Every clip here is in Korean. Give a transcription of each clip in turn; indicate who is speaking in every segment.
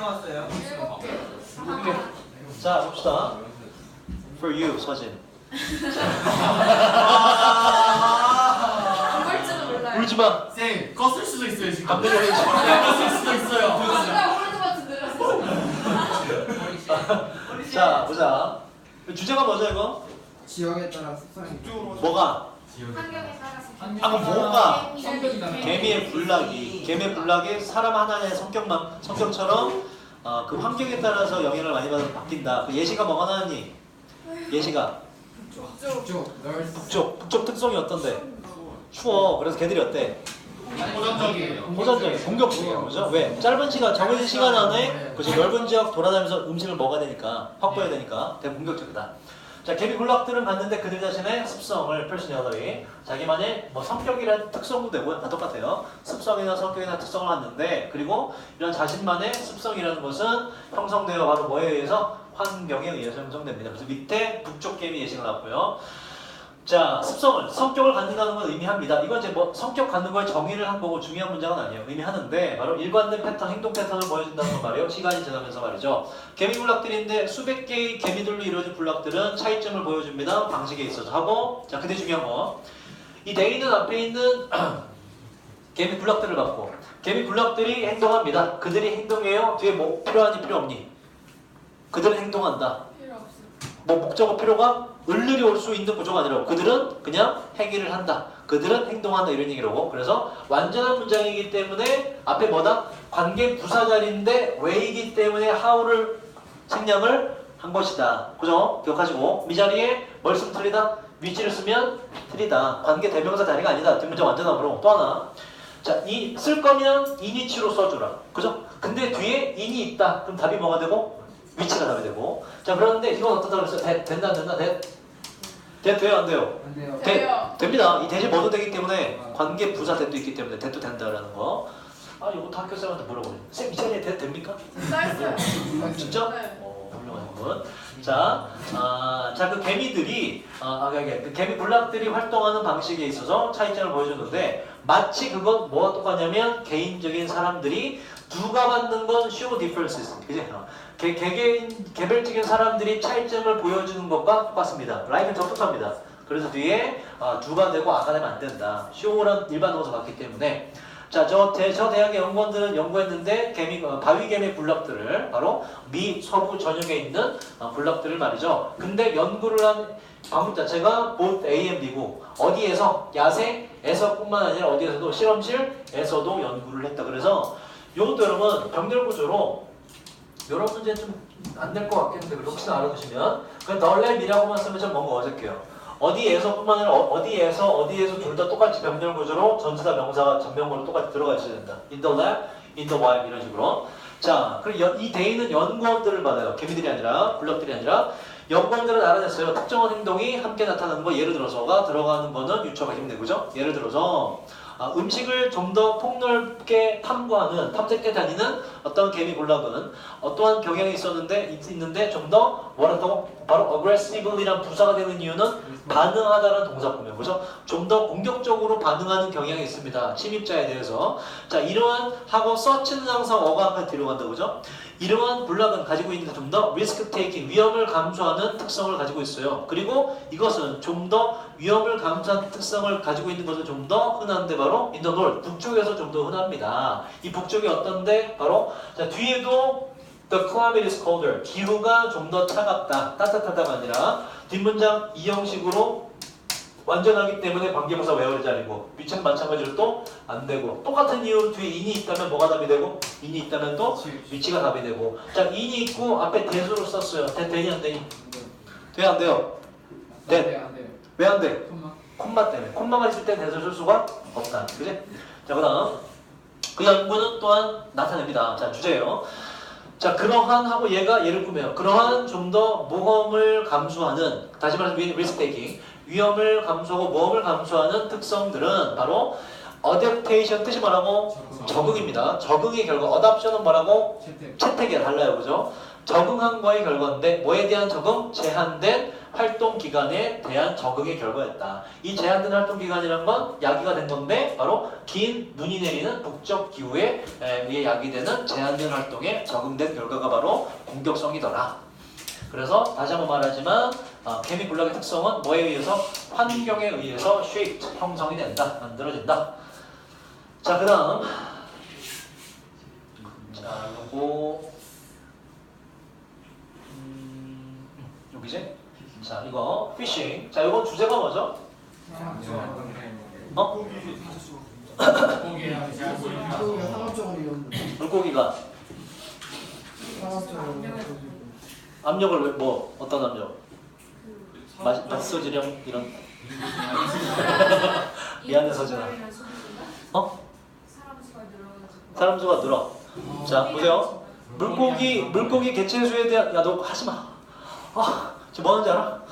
Speaker 1: 나왔어요.
Speaker 2: 자, 봅시다. For you, 서진.
Speaker 3: 볼지도 몰라요.
Speaker 2: 울지 마.
Speaker 1: 쌤, 껐을 수도 있어요 지금.
Speaker 2: 감독이 울지 마.
Speaker 1: 껐을 수도 있어요.
Speaker 3: 아까 오른쪽만 들었어요.
Speaker 2: 자, 보자. 주제가 뭐죠, 이거?
Speaker 4: 지역에 따라 습성이
Speaker 2: 뭐가?
Speaker 3: 환경에 따라서.
Speaker 2: 아까 뭐가?
Speaker 4: 성격이다.
Speaker 2: 개미의 군락이. 개미의 군락이 사람 하나의 성격처럼 그 환경에 따라서 영향을 많이 받아서 바뀐다. 그 예시가 뭐가 나왔니? 예시가
Speaker 4: 북쪽 넓
Speaker 2: 북쪽 특성이 어떤데? 추워. 그래서 개들이 어때?
Speaker 1: 호전적이에요.
Speaker 2: 호전적인 공격적이에요. 그죠? 왜? 짧은 시간, 정해진 시간 안에 그죠? 넓은 지역 돌아다니면서 음식을 먹어야 되니까, 확보해야 되니까 되게 공격적이다. 자, 개미 군락들은 갔는데 그들 자신의 습성을 personality, 자기만의 뭐 성격이란 특성도 되고 다 똑같아요. 습성이나 성격이나 특성을 갖는데, 그리고 이런 자신만의 습성이라는 것은 형성되어 바로 뭐에 의해서? 환경에 의해서 형성됩니다. 그래서 밑에 북쪽 개미 예시가 나왔고요. 자, 성격을 갖는다는 건 의미합니다. 이건 이제 뭐 성격 갖는 거에 정의를 한 거고 중요한 문제는 아니에요. 의미하는데 바로 일관된 패턴, 행동 패턴을 보여준다는 건 말이에요. 시간이 지나면서 말이죠. 개미 군락들인데 수백 개의 개미들로 이루어진 군락들은 차이점을 보여줍니다. 방식에 있어서 하고, 자, 근데 중요한 거, 이 데이는 앞에 있는 개미 군락들을 갖고 개미 군락들이 행동합니다. 그들이 행동해요. 뒤에 뭐 필요하니 필요 없니? 그들은 행동한다.
Speaker 3: 필요 없어.
Speaker 2: 뭐 목적어 필요가 을르리 올 수 있는 구조가 아니라 그들은 그냥 행위를 한다. 그들은 행동한다. 이런 얘기라고. 그래서 완전한 문장이기 때문에 앞에 뭐다? 관계 부사절인데 왜이기 때문에 how를 생략을 한 것이다. 그죠? 기억하시고 미자리에 뭘 쓰면 틀리다? 위치를 쓰면 틀리다. 관계 대명사 자리가 아니다. 뒷문장 완전함으로. 또 하나. 자, 이 쓸 거면 인이치로 써주라. 그죠? 근데 뒤에 인이 있다. 그럼 답이 뭐가 되고? 위치가 답이 되고. 자, 그런데 이건 어떻다 그랬어요? 된다 안 된다? 돼요 안 돼요?
Speaker 4: 안 돼요.
Speaker 3: 돼요.
Speaker 2: 됩니다. 이 대지 뭐도 되기 때문에 관계 부사 대도 있기 때문에 대도 된다라는 거. 아, 이것도 학교 쌤한테 물어보네. 쌤, 이 자리에 대 됩니까?
Speaker 3: 짧어요.
Speaker 2: 진짜?
Speaker 3: 네.
Speaker 2: 훌륭한 분. 자, 자, 그 개미들이, 그 개미 군락들이 활동하는 방식에 있어서 차이점을 보여주는데, 마치 그건 뭐와 똑같냐면, 개인적인 사람들이 누가 받는 건 show differences. 그지? 개별적인 사람들이 차이점을 보여주는 것과 똑같습니다. 라이크는 적극합니다. 그래서 뒤에 두가 되고 아가 되면 안 된다. show란 일반 동사 맞기 때문에. 자, 저 대학의 연구원들은 연구했는데 바위개미 군락들을 바로 미 서부 전역에 있는 군락들을 말이죠. 근데 연구를 한 방문 자체가 both A and B고 어디에서? 야생에서뿐만 아니라 어디에서도 실험실에서도 연구를 했다. 그래서 이것도 여러분 병렬 구조로 이런 문제 좀 안 될 것 같겠는데 혹시나 알아두시면 그 널랩이라고만 쓰면 좀 뭔가 어색해요. 어디에서뿐만 아니라 어디에서 둘 다 똑같이 병렬 구조로 전치사 명사가 전명구로 똑같이 들어가 있어야 된다. In the lab, in the wild 이런 식으로. 자, 그리고 이 데이는 연구원들을 받아요. 개미들이 아니라 군락들이 아니라 연구원들은 알아냈어요. 특정한 행동이 함께 나타나는 거. 예를 들어서가 들어가는 거는 유추가 힘내 그죠? 예를 들어서 음식을 좀 더 폭넓게 탐색해 다니는 어떤 개미 군락은 어떠한 경향이 있는데 좀 더 뭐라고 바로 aggressive이란 부사가 되는 이유는 반응하다라는 동사 보면 그죠? 좀 더 공격적으로 반응하는 경향이 있습니다. 침입자에 대해서. 자, 이러한 하고 search는 항상 어가 앞에 들어간다 그죠? 이러한 군락은 가지고 있는 좀 더 risk taking 위험을 감수하는 특성을 가지고 있어요. 그리고 이것은 좀 더 위험을 감수하는 특성을 가지고 있는 것은 좀 더 흔한데 바로 in the north 북쪽에서 좀 더 흔합니다. 이 북쪽이 어떤데 바로 자, 뒤에도 the climate is colder 기후가 좀 더 차갑다 따뜻하다가 아니라 뒷문장 이 형식으로 완전하기 때문에 관계부사 외워야 자리고 위치는 마찬가지로 또 안 되고 똑같은 이유 뒤에 인이 있다면 뭐가 답이 되고 인이 있다면 또 위치가 답이 되고 자 인이 있고 앞에 대수로 썼어요. 되니 안 되니? 돼 안 돼요? 돼.
Speaker 4: 안 돼요.
Speaker 2: 왜 안 돼?
Speaker 4: 콤마.
Speaker 2: 콤마 때문에. 콤마가 있을 땐 대수를 쓸 수가 없다. 그지? 자, 그 다음 그 연구는 또한 나타냅니다. 자, 주제예요. 자, 그러한 하고 얘가 얘를 꾸며요. 그러한 좀 더 모험을 감수하는 다시 말해서 risk taking 위험을 감수하고 모험을 감수하는 특성들은 바로 adaptation 뜻이 뭐라고? 적응입니다. 적응의 결과. adoption은 뭐라고?
Speaker 4: 채택.
Speaker 2: 채택이 달라요, 그죠? 적응한 거의 결과인데 뭐에 대한 적응? 제한된 활동 기간에 대한 적응의 결과였다. 이 제한된 활동 기간이란 건 야기가 된 건데 바로 긴 눈이 내리는 북쪽 기후에 의해 야기되는 제한된 활동에 적응된 결과가 바로 공격성이더라. 그래서 다시 한번 말하지만 개미 군락의 특성은 뭐에 의해서? 환경에 의해서 shaped, 형성이 된다, 만들어진다. 자, 그 다음 자, 요거 여기지? 자, 이거 피싱. 자, 이거 주제가 뭐죠? 어?
Speaker 1: 고기야.
Speaker 4: 한국이 상업적으로 이용돼.
Speaker 2: 물고기가
Speaker 4: 상업적으로.
Speaker 2: 압력을 왜, 뭐 어떤 압력? 맛소지령 이런. 미안해, 서진아. 어?
Speaker 3: 사람 수가 늘어가지고.
Speaker 2: 사람 수가 늘어. 자, 보세요. 물고기 개체수에 대한 야, 너 하지 마. 지금 뭐 하는지 알아?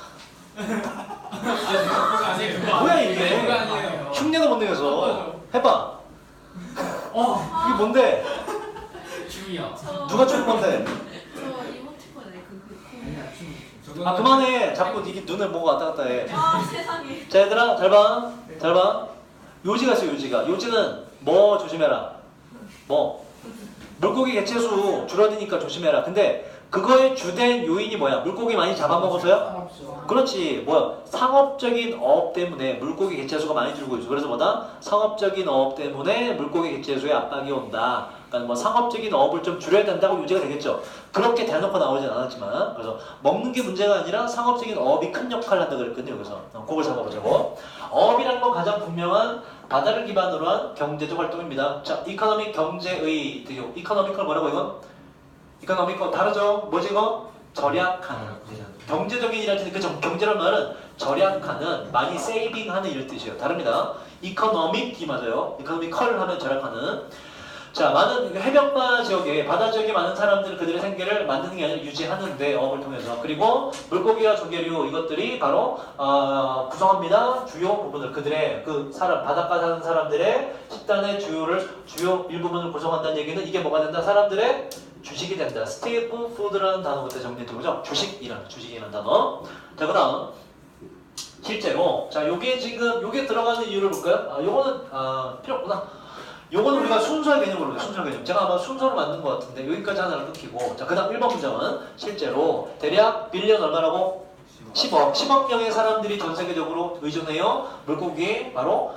Speaker 2: 뭐야 이게?
Speaker 1: 그거 아니에요.
Speaker 2: 흉내도 못 내서 해봐. 이게 뭔데?
Speaker 1: 춤이야.
Speaker 2: 누가 춘 건데?
Speaker 3: 저 이모티콘에
Speaker 4: 아니야, 춤.
Speaker 2: 아, 그만해. 자꾸 이게 눈을 보고 왔다 갔다 해.
Speaker 3: 아 세상에.
Speaker 2: 자, 얘들아, 잘 봐. 잘 봐. 요지가 있어, 요지가. 요지는 뭐 조심해라. 뭐? 물고기 개체수 줄어드니까 조심해라. 근데 그거의 주된 요인이 뭐야? 물고기 많이 잡아먹어서요?
Speaker 4: 상업적.
Speaker 2: 그렇지. 뭐야? 상업적인 어업 때문에 물고기 개체수가 많이 줄고 있어. 그래서 뭐다? 상업적인 어업 때문에 물고기 개체수에 압박이 온다. 그러니까 뭐 상업적인 어업을 좀 줄여야 된다고 요지가 되겠죠. 그렇게 대놓고 나오진 않았지만, 그래서 먹는 게 문제가 아니라 상업적인 어업이 큰 역할을 한다 그랬거든요. 그래서 그걸 잡아보자고. 어업이란 건 가장 분명한 바다를 기반으로 한 경제적 활동입니다. 자, 이코노믹 경제의 대용. 이코노미컬 뭐라고 이건? 이코노미컬 다르죠? 뭐지 이거? 절약하는. 경제적인이라는 뜻이 그 경제란 말은 절약하는, 많이 세이빙하는 이런 뜻이에요. 다릅니다. 이코노믹이 맞아요. 이코노미컬 하면 절약하는. 자, 많은 해변가 지역에, 바다 지역에 많은 사람들이 그들의 생계를 만드는 게 아니라 유지하는데, 어업을 통해서. 그리고 물고기와 조개류 이것들이 바로 구성합니다. 주요 부분을, 그들의 그 사람, 바닷가 사는 사람들의 식단의 주요 일부분을 구성한다는 얘기는 이게 뭐가 된다? 사람들의 주식이 된다. 스테이플 푸드라는 단어 그때 정리했죠, 그죠? 주식이라는 단어. 자, 그다음 실제로, 자, 요게 지금 요게 들어가는 이유를 볼까요? 요거는 필요 없구나. 요거는 우리가 순서의 개념으로 해요. 순서 개념. 제가 아마 순서로 만든 것 같은데 여기까지 하나를 끊기고. 자, 그 다음 1번 문장은 실제로 대략 빌리언 얼마라고? 10억 명의 사람들이 전 세계적으로 의존해요. 물고기 바로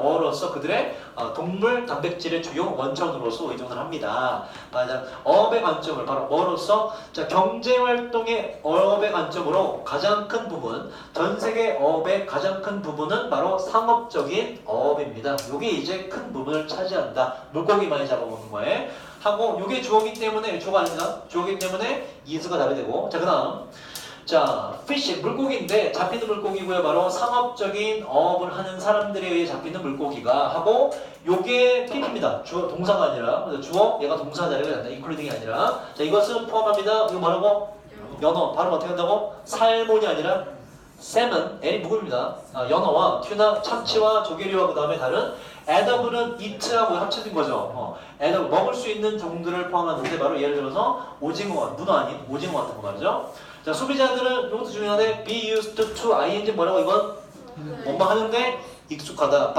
Speaker 2: 뭐로서 그들의 동물 단백질의 주요 원천으로서 의존을 합니다. 맞아. 어업의 관점을 바로 뭐로서? 자, 경제 활동의 어업의 관점으로 가장 큰 부분, 전 세계 어업의 가장 큰 부분은 바로 상업적인 어업입니다. 이게 이제 큰 부분을 차지한다. 물고기 많이 잡아먹는 거에 하고, 이게 주어기 때문에, 주어가 아니라 주어기 때문에 이수가 답이 되고. 자, 그다음. 자, 피쉬, 물고기인데 잡히는 물고기고요. 바로 상업적인 어업을 하는 사람들에 의해 잡히는 물고기가 하고, 요게 PP입니다. 주어, 동사가 아니라. 그래서 주어, 얘가 동사 자리가 된다. including이 아니라. 자, 이것은 포함합니다. 이거 뭐라고? 연어. 발음 어떻게 한다고? 살몬이 아니라 쌤은 L이 묵음입니다. 연어와 튜나, 참치와 조개류와 그 다음에 다른 에더블은 eat하고 합쳐진 거죠. 에더블, 먹을 수 있는 종들을 포함하는데 바로 예를 들어서 오징어, 문어 아닌 오징어 같은 거 말이죠. 자, 소비자들은 이것도 중요한데 be used to ing 뭐라고 이건? 뭔가 하는데 익숙하다.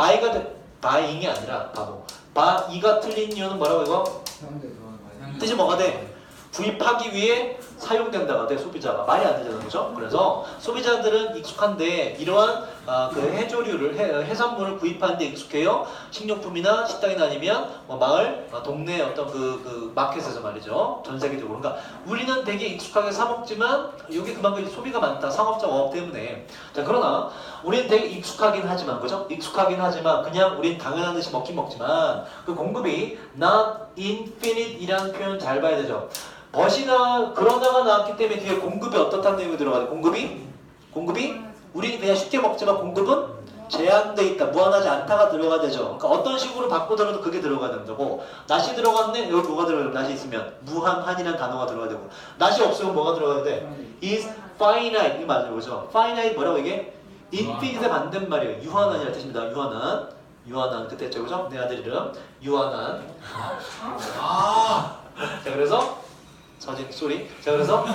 Speaker 2: buying이 아니라 바보. buy가 틀린 이유는 뭐라고 이거?
Speaker 4: 사람들 좋아하는 거.
Speaker 2: 뜻이 뭐가 돼? 구입하기 위해 사용된다가 돼. 소비자가 말이 안 되잖아요, 그렇죠? 그래서 소비자들은 익숙한데 이러한 그 해조류를 해산물을 구입하는데 익숙해요. 식료품이나 식당이나 아니면 뭐 마을, 동네 어떤 그 마켓에서 말이죠. 전 세계적으로. 그러니까 우리는 되게 익숙하게 사 먹지만 여기 그만큼 소비가 많다. 상업적 어업 때문에. 자, 그러나 우리는 되게 익숙하긴 하지만, 그죠? 익숙하긴 하지만 그냥 우린 당연한 듯이 먹긴 먹지만 그 공급이 not infinite이라는 표현 잘 봐야 되죠. 벗이나 그러다가 나왔기 때문에 뒤에 공급이 어떻다는 내용이 들어가요. 공급이 우리는 그냥 쉽게 먹지만 공급은 제한돼 있다. 무한하지 않다가 들어가야 되죠. 그러니까 어떤 식으로 바꾸더라도 그게 들어가야 되는 거고, 낫이 들어갔네? 여기 뭐가 들어가야 돼? 낫이 있으면 무한한이라는 단어가 들어가야 되고, 낫이 없으면 뭐가 들어가야 돼? is finite. 이 맞아요, 그죠? finite 뭐라고 이게? infinite의 반대말이에요. 유한한이라는 뜻입니다. 유한한. 유한한 그때 했죠, 그죠? 내 아들 이름 유한한.
Speaker 1: 아,
Speaker 2: 자, 그래서 서진 쏘리. 자, 그래서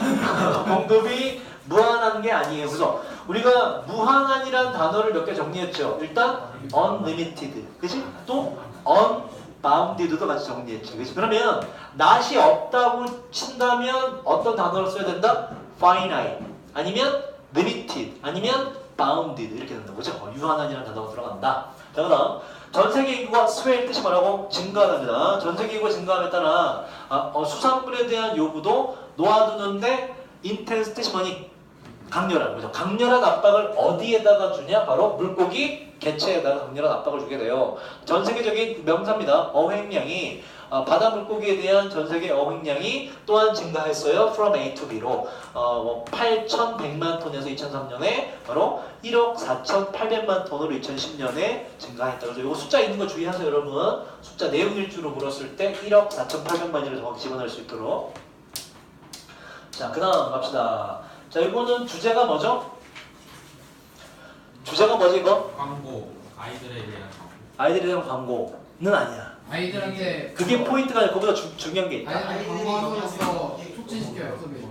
Speaker 2: 공급이 무한한 게 아니에요, 그죠? 우리가 무한한이란 단어를 몇 개 정리했죠. 일단 unlimited, 그지? 또 unbounded도 같이 정리했죠, 그지? 그러면 낫이 없다고 친다면 어떤 단어를 써야 된다? finite, 아니면 limited, 아니면 bounded 이렇게 된다, 그죠? 유한한이라는 단어가 들어간다. 자, 그다음 전 세계 인구가 스웨일 뜻이 뭐라고? 증가합니다. 전 세계 인구가 증가함에 따라 수산물에 대한 요구도 놓아두는데 인텐스 뜻이 뭐니? 강렬한 거죠. 강렬한 압박을 어디에다가 주냐? 바로 물고기 개체에다가 강렬한 압박을 주게 돼요. 전 세계적인 명사입니다. 어획량이 바다 물고기에 대한 전 세계 어획량이 또한 증가했어요. From A to B로 8,100만 톤에서 2003년에 바로 1억 4,800만 톤으로 2010년에 증가했다. 그래서 이거 숫자 있는 거 주의하세요, 여러분. 숫자 내용 일주로 물었을 때 1억 4,800만이를 정확히 집어넣을 수 있도록. 자, 그 다음 갑시다. 자, 이거는 주제가 뭐죠? 주제가 뭐지 이거?
Speaker 1: 광고. 아이들에 대한 광고.
Speaker 2: 아이들에 대한 광고는 아니야.
Speaker 4: 아이들한테
Speaker 2: 그게 포인트가 아니라 그보다 중요한 게 있다.
Speaker 4: 아이들한테 광고함으로써 촉진시켜요 소비.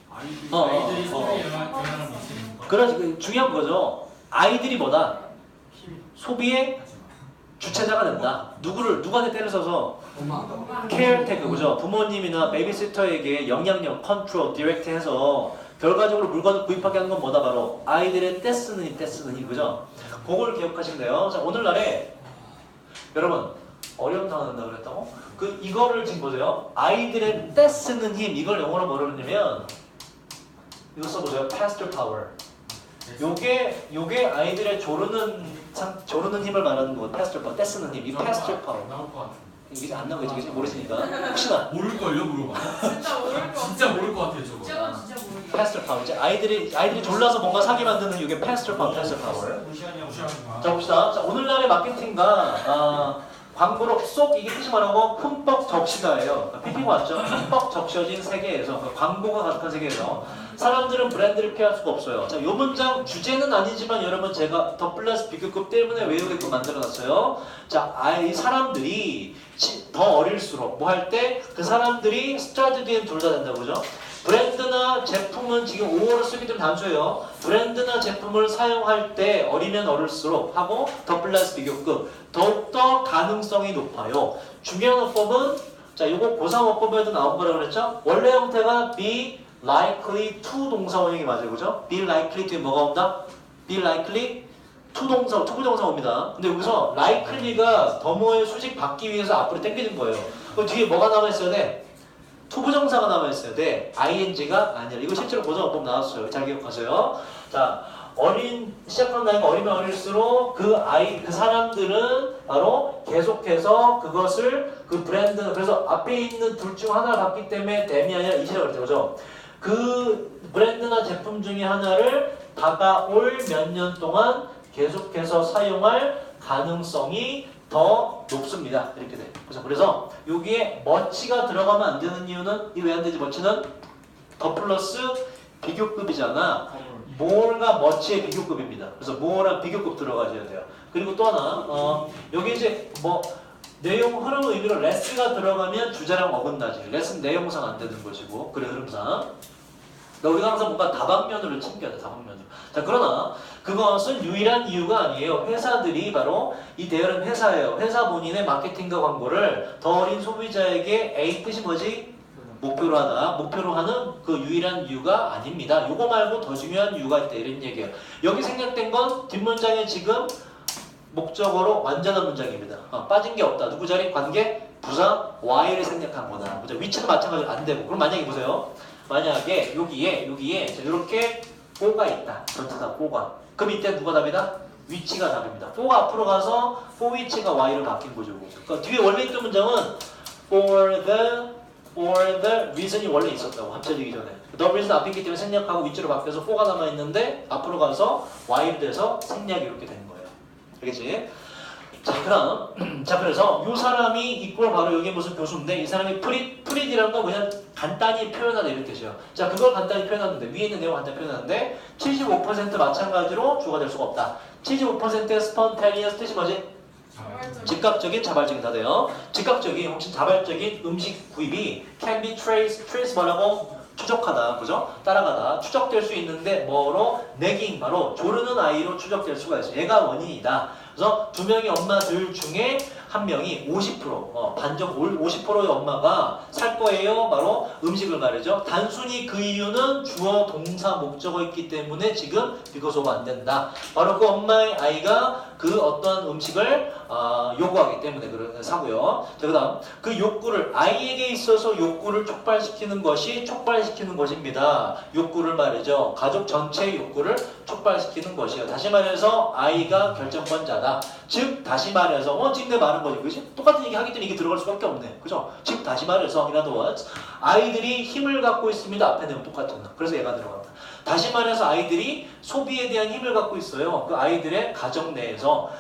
Speaker 1: 아이들이 소비에 영향을 미치는 거.
Speaker 2: 그런 중요한 거죠. 아이들이 뭐다? 소비의 주체자가 된다. 누구한테 때려 써서
Speaker 4: 엄마.
Speaker 2: 케어테크, 그죠? 부모님이나 베이비시터에게 영향력, 컨트롤, 디렉트 해서 결과적으로 물건을 구입하게 하는 건 뭐다? 바로 아이들의 때 쓰는 힘, 그죠? 그걸 기억하시면 돼요. 자, 오늘날에 여러분 어려움 당한다 그랬다고? 이거를 지금 보세요. 아이들의 때 쓰는 힘, 이걸 영어로 뭐라 그러냐면 이거 써보세요. pastor power. 요게 아이들의 조르는 힘을 말하는 거. pastor power, 때 쓰는 힘. 이 pastor power.
Speaker 1: 나올 것 같아.
Speaker 2: 이게 안 나오겠지, 그치? 모르시니까. 혹시나
Speaker 1: 모를걸요, 물어봐.
Speaker 3: 진짜 모를 것 같아.
Speaker 1: 진짜 모를 것 같아요, 저거.
Speaker 3: 저건 진짜 모르겠어.
Speaker 2: pastor power. 이제 아이들이 졸라서 뭔가 사게 만드는 이게 pastor power, pastor power.
Speaker 1: 무시하는 거.
Speaker 2: 자, 봅시다. 자, 오늘날의 마케팅과 광고로 쏙 이게 뜻이 뭐라고? 흠뻑 적시다예요. PP가 왔죠? 흠뻑 적셔진 세계에서, 광고가 가득한 세계에서 사람들은 브랜드를 피할 수가 없어요. 자, 요 문장 주제는 아니지만 여러분 제가 더 플러스 비교급 때문에 외우게끔 만들어놨어요. 자, 이 사람들이 더 어릴수록 뭐 할 때 그 사람들이 스타트 뒤엔 둘 다 된다고 그죠? 브랜드나 제품은 지금 5어를 쓰기 좀 단수해요. 브랜드나 제품을 사용할 때 어리면 어릴수록 하고 더 플러스 비교급 더욱더 가능성이 높아요. 중요한 어법은 자, 요거 고3 어법에도 나온 거라고 그랬죠? 원래 형태가 be likely to 동사 원형이 맞아요. 그죠? be likely to 뭐가 온다? be likely to 동사, 투부정사 옵니다. 근데 여기서 likely가 더모의 수직 받기 위해서 앞으로 당기는 거예요. 그럼 뒤에 뭐가 남아있어야 돼? 투부정사가 남아있어야 돼. ing가 아니라. 이거 실제로 고사 어법 나왔어요. 잘 기억하세요. 자, 시작하는 나이가 어리면 어릴수록 그 사람들은 바로 계속해서 그것을 그 브랜드, 그래서 앞에 있는 둘 중 하나를 받기 때문에 댐이 아니라 이시라고 그랬죠. 그죠? 그 브랜드나 제품 중에 하나를 다가올 몇 년 동안 계속해서 사용할 가능성이 더 높습니다. 이렇게 돼. 그래서 여기에 머치가 들어가면 안 되는 이유는 이 왜 안 되지? 머치는 더 플러스 비교급이잖아. more가 머치의 비교급입니다. 그래서 more랑 비교급 들어가셔야 돼요. 그리고 또 하나 여기 이제 뭐 내용 흐름 의미로 less가 들어가면 주제랑 어긋나지. less 내용상 안 되는 것이고 그래 흐름상. 우리가 항상 뭔가 다방면으로 챙겨야 돼. 다방면으로. 자, 그러나 그것은 유일한 이유가 아니에요. 회사들이 바로 이 대열은 회사예요. 회사 본인의 마케팅과 광고를 더 어린 소비자에게 A 뜻이 뭐지? 목표로 하는 그 유일한 이유가 아닙니다. 요거 말고 더 중요한 이유가 있다 이런 얘기예요. 여기 생략된 건 뒷문장에 지금 목적어로 완전한 문장입니다. 빠진 게 없다. 누구 자리? 관계? 부사? Y를 생략한 거다. 그죠? 위치도 마찬가지로 안 되고. 그럼 만약에 보세요. 만약에 여기에 이렇게 4가 있다. 전체다 4가. 그럼 이때 누가 답이다? 위치가 답입니다. 4가 앞으로 가서 4 위치가 Y로 바뀐 거죠. 그러니까 뒤에 원래 있던 문장은 for the reason이 원래 있었다고. 합쳐지기 전에. the reason 앞에 있기 때문에 생략하고 위치로 바뀌어서 4가 남아있는데 앞으로 가서 Y로 돼서 생략이 이렇게 되는 거예요. 알겠지? 자, 그래서 이 사람이 있고 바로 여기 무슨 교수인데 이 사람이 프릿이라는 건 그냥 간단히 표현하다 이런 뜻이에요. 자, 그걸 간단히 표현하는데 위에 있는 내용 간단히 표현하는데 75% 마찬가지로 주어가 될 수가 없다. 75%의 spontaneous 뜻이 뭐지? 즉각적인, 자발적인 다 돼요. 즉각적인 혹시 자발적인 음식 구입이 can be trace 뭐라고? 추적하다, 그죠? 따라가다, 추적될 수 있는데 뭐로? 내긴 바로 조르는 아이로 추적될 수가 있어요. 얘가 원인이다. 그래서 두 명의 엄마들 중에 한 명이 50%, 반정 50%의 엄마가 살 거예요. 바로 음식을 말이죠. 단순히 그 이유는 주어, 동사, 목적어 있기 때문에 지금 because of 안 된다. 바로 그 엄마의 아이가 그 어떤 음식을 요구하기 때문에 사고요. 자, 그다음 그 욕구를 아이에게 있어서 욕구를 촉발시키는 것입니다. 욕구를 말이죠. 가족 전체의 욕구를 촉발시키는 것이에요. 다시 말해서 아이가 결정권자다. 즉 다시 말해서 지금 내 말은 거지, 그지? 똑같은 얘기 하기 때문에 이게 들어갈 수밖에 없네, 그죠? 즉 다시 말해서 in other words, 아이들이 힘을 갖고 있습니다. 앞에 내용 똑같잖아. 그래서 얘가 들어간다. 다시 말해서 아이들이 소비에 대한 힘을 갖고 있어요. 그 아이들의 가정 내에서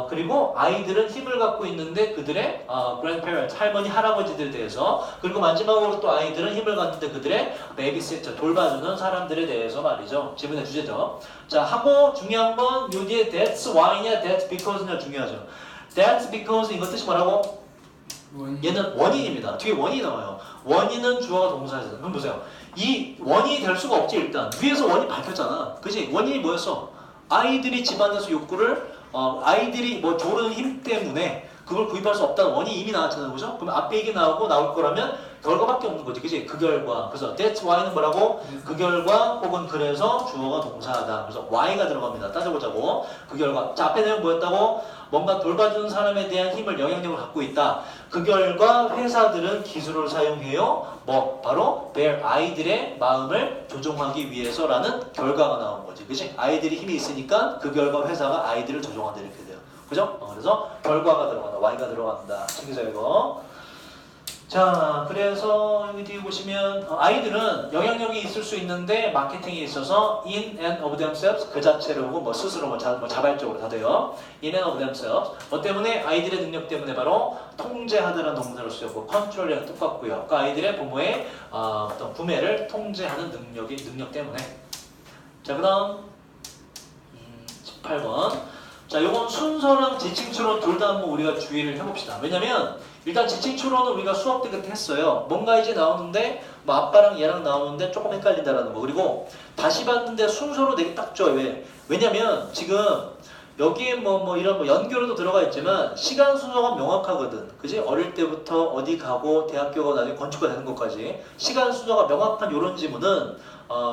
Speaker 2: 그리고 아이들은 힘을 갖고 있는데 그들의 grandparents, 할머니, 할아버지들에 대해서 그리고 마지막으로 또 아이들은 힘을 갖는데 그들의 베이비시터, 돌봐주는 사람들에 대해서 말이죠. 지문의 주제죠. 자, 하고 중요한 건 요 뒤에 that's why냐 that's because냐 중요하죠. That's because 이거 뜻이 뭐라고? 얘는 원인입니다. 뒤에 원인이 나와요. 원인은 주어가 동사잖아. 그럼 보세요. 이 원인이 될 수가 없지 일단. 위에서 원인 밝혔잖아. 그지? 원인이 뭐였어? 아이들이 집안에서 욕구를 아이들이 뭐 조르는 힘 때문에 그걸 구입할 수 없다는 원인이 이미 나왔잖아요. 그죠? 그럼 앞에 얘기 나오고 나올 거라면 결과밖에 없는 거지. 그지? 그 결과. 그래서 that's why는 뭐라고? 그 결과 혹은 그래서 주어가 동사하다. 그래서 why가 들어갑니다. 따져보자고. 그 결과. 자, 앞에 내용 뭐였다고? 뭔가 돌봐주는 사람에 대한 힘을, 영향력을 갖고 있다. 그 결과 회사들은 기술을 사용해요. 뭐 바로 their 아이들의 마음을 조종하기 위해서라는 결과가 나온 거지. 그치? 아이들이 힘이 있으니까 그 결과 회사가 아이들을 조종한다 이렇게 돼요. 그죠? 그래서 결과가 들어간다. Y가 들어간다. 챙기세요 이거. 자, 그래서 여기 뒤에 보시면 아이들은 영향력이 있을 수 있는데 마케팅에 있어서 in and of themselves 그 자체로 뭐 스스로 자발적으로 다 돼요. in and of themselves 뭐 때문에 아이들의 능력 때문에 바로 통제하다라는 동사로 쓰였고 컨트롤이랑 똑같고요. 그러니까 아이들의 부모의 어떤 구매를 통제하는 능력 때문에. 자, 그다음 18번. 자, 요건 순서랑 지칭추론 둘 다 한번 우리가 주의를 해봅시다. 왜냐면 일단 지칭추론은 우리가 수업 때 그때 했어요. 뭔가 이제 나오는데 뭐 아빠랑 얘랑 나오는데 조금 헷갈린다라는 거. 그리고 다시 봤는데 순서로 되게 딱 좋아요. 왜? 왜냐면 지금 여기에 뭐 이런 뭐 연결도 들어가 있지만 시간 순서가 명확하거든. 그지? 어릴 때부터 어디 가고 대학교가 나중에 건축가 되는 것까지 시간 순서가 명확한 이런 지문은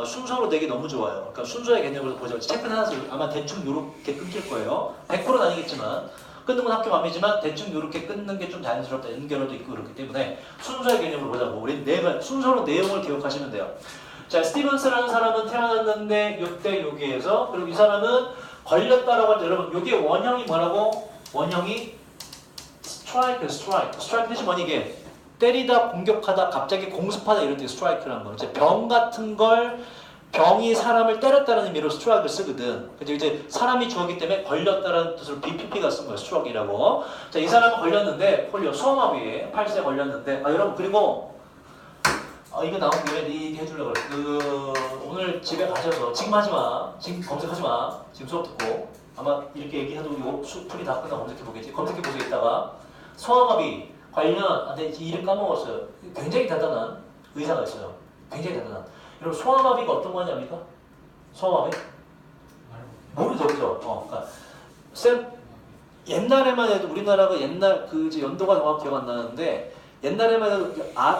Speaker 2: 순서로 되기 너무 좋아요. 그러니까 순서의 개념으로 보자. 체크는 하나씩 아마 대충 요렇게 끊길 거예요. 100%는 아니겠지만 끊는 건 학교 맘이지만 대충 요렇게 끊는 게 좀 자연스럽다. 연결도 있고 그렇기 때문에 순서의 개념으로 보자고. 우리 순서로 내용을 기억하시면 돼요. 자, 스티븐스라는 사람은 태어났는데 요때 여기에서 그리고 이 사람은 걸렸다라고 할 때 여러분 여기에 원형이 뭐라고? 원형이 스트라이크 뜻이 뭐니 이게? 때리다, 공격하다, 갑자기 공습하다 이럴 때 스트라이크라는 거. 이제 병 같은 걸 병이 사람을 때렸다는 의미로 스트라이크를 쓰거든. 근데 이제 사람이 죽었기 때문에 걸렸다는 뜻으로 BPP가 쓴 거예요. 스트로크이라고. 자, 이 사람은 걸렸는데 폴리오 소아마비에 8세 걸렸는데 여러분 그리고 이거 나온 김에 이 해주려고 그래. 오늘 집에 가셔서 지금 하지 마. 지금 검색하지 마. 지금 수업 듣고 아마 이렇게 얘기해도 이거 풀이 다 끝나고 검색해 보겠지. 검색해 보세요 이따가. 소아마비 관련 내 이름 까먹었어요. 굉장히 대단한 의사가 있어요. 굉장히 대단한. 여러분 소아마비가 어떤 거냐입니까? 소아마비? 모르죠, 그죠? 그러니까 쌤 옛날에만 해도 우리나라가 옛날 이제 연도가 정확히 기억 안 나는데 옛날에만 해도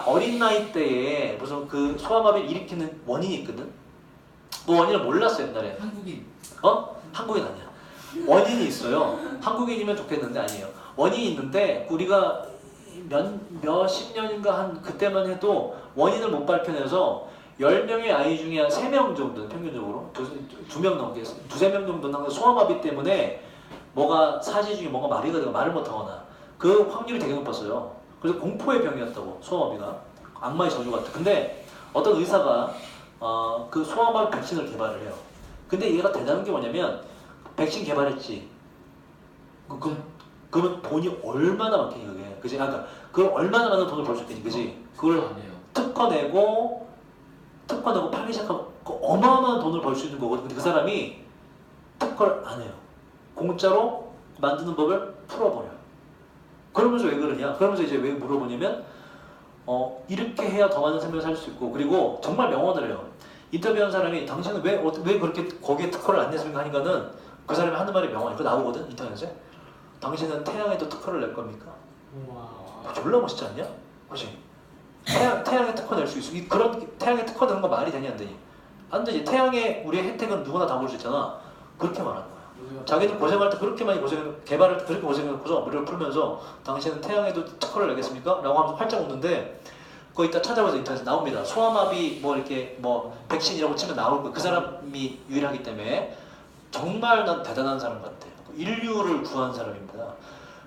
Speaker 2: 어린 나이 때에 무슨 그 소아마비를 일으키는 원인이 있거든. 그 원인을 몰랐어 옛날에.
Speaker 4: 한국인.
Speaker 2: 한국인 아니야. 원인이 있어요. 한국인이면 좋겠는데 아니에요. 원인이 있는데 우리가 몇십 년인가 한 그때만 해도 원인을 못 밝혀내서 10명의 아이 중에 한 3명 정도는 평균적으로 2명 넘게 2~3명 정도는 항상 소아마비 때문에 뭐가 사지 중에 뭔가 마비가 되고 말을 못하거나 그 확률이 되게 높았어요. 그래서 공포의 병이었다고 소아마비가 악마의 저주 같아. 근데 어떤 의사가 그 소아마비 백신을 개발을 해요. 근데 얘가 대단한 게 뭐냐면 백신 개발했지. 그러면 돈이 얼마나 많겠니 그게? 그지? 그러니까 그 얼마나 많은 돈을 벌 수 있겠니? 그지? 그걸 특허 내고 팔기 시작하면 그 어마어마한 돈을 벌 수 있는 거거든. 근데 그 사람이 특허를 안 해요. 공짜로 만드는 법을 풀어버려. 그러면서 왜 그러냐? 그러면서 이제 왜 물어보냐면 이렇게 해야 더 많은 생명을 살 수 있고, 그리고 정말 명언을 해요. 인터뷰한 사람이 당신은 왜 그렇게 거기에 특허를 안 냈습니까? 하니까는 그 사람이 하는 말이 명언이 그거 나오거든 인터넷에. 당신은 태양에도 특허를 낼 겁니까? 졸라 멋있지 않냐? 그렇지? 태양에 특허 낼 수 있어. 그런 태양에 특허 내는 거 말이 되냐 안 되니? 안 되지. 태양의 우리의 혜택은 누구나 다 볼 수 있잖아. 그렇게 말하는 거야. 자기들 고생할 때 그렇게 많이 개발할 때 그렇게 고생해서 머리를 풀면서 당신은 태양에도 특허를 내겠습니까? 라고 하면서 활짝 웃는데 그거 이따 찾아봐서 인터넷에 나옵니다. 소아마비 뭐 이렇게 뭐 백신이라고 치면 나올 거예요. 그 사람이 유일하기 때문에 정말 난 대단한 사람 같아. 인류를 구한 사람입니다.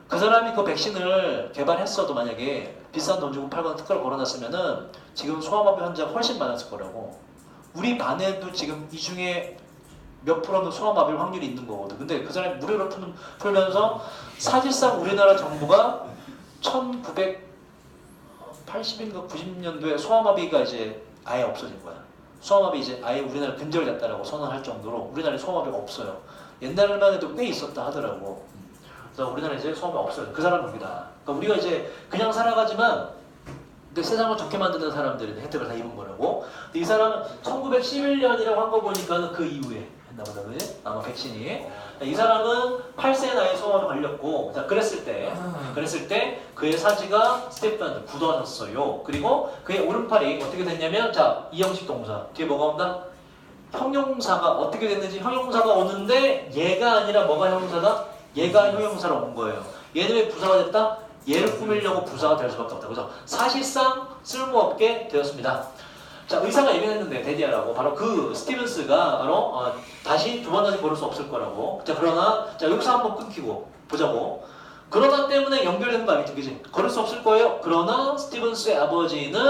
Speaker 2: 그 사람이 그 백신을 개발했어도 만약에 비싼 돈 주고 팔거나 특허를 걸어놨으면은 지금 소아마비 환자가 훨씬 많았을 거라고. 우리 반에도 지금 이 중에 몇 프로는 소아마비일 확률이 있는 거거든. 근데 그 사람이 무료로 풀면서 사실상 우리나라 정부가 1980인가 90년도에 소아마비가 이제 아예 없어진 거야. 소아마비 이제 아예 우리나라 근절됐다라고 선언할 정도로 우리나라에 소아마비가 없어요. 옛날만 해도 꽤 있었다 하더라고. 그래서 우리나라에 이제 소아마비 없어요. 그 사람 겁니다. 그러니까 우리가 이제 그냥 살아가지만 근데 세상을 좋게 만드는 사람들은 혜택을 다 입은 거라고. 근데 이 사람은 1911년이라고 한 거 보니까는 그 이후에 했나 보다, 그지? 아마 백신이. 이 사람은 8세 나이에 소아마비 걸렸고, 자, 그랬을 때 그의 사지가 스테판 굳어졌어요. 그리고 그의 오른팔이 어떻게 됐냐면, 자, 이형식 동사 뒤에 뭐가 온다? 형용사가 어떻게 됐는지 형용사가 오는데 얘가 아니라 뭐가 형용사다? 얘가 형용사로 온 거예요. 얘는 왜 부사가 됐다? 얘를 꾸미려고 부사가 될 수밖에 없다. 그래서 사실상 쓸모없게 되었습니다. 자, 의사가 예견했는데 데디아라고 바로 그 스티븐스가 바로 다시 두 번 다시 고를 수 없을 거라고. 자, 그러나 자 여기서 한번 끊기고 보자고. 그러나 때문에 연결되는 거 알겠지, 그지? 걸을 수 없을 거예요. 그러나 스티븐스의 아버지는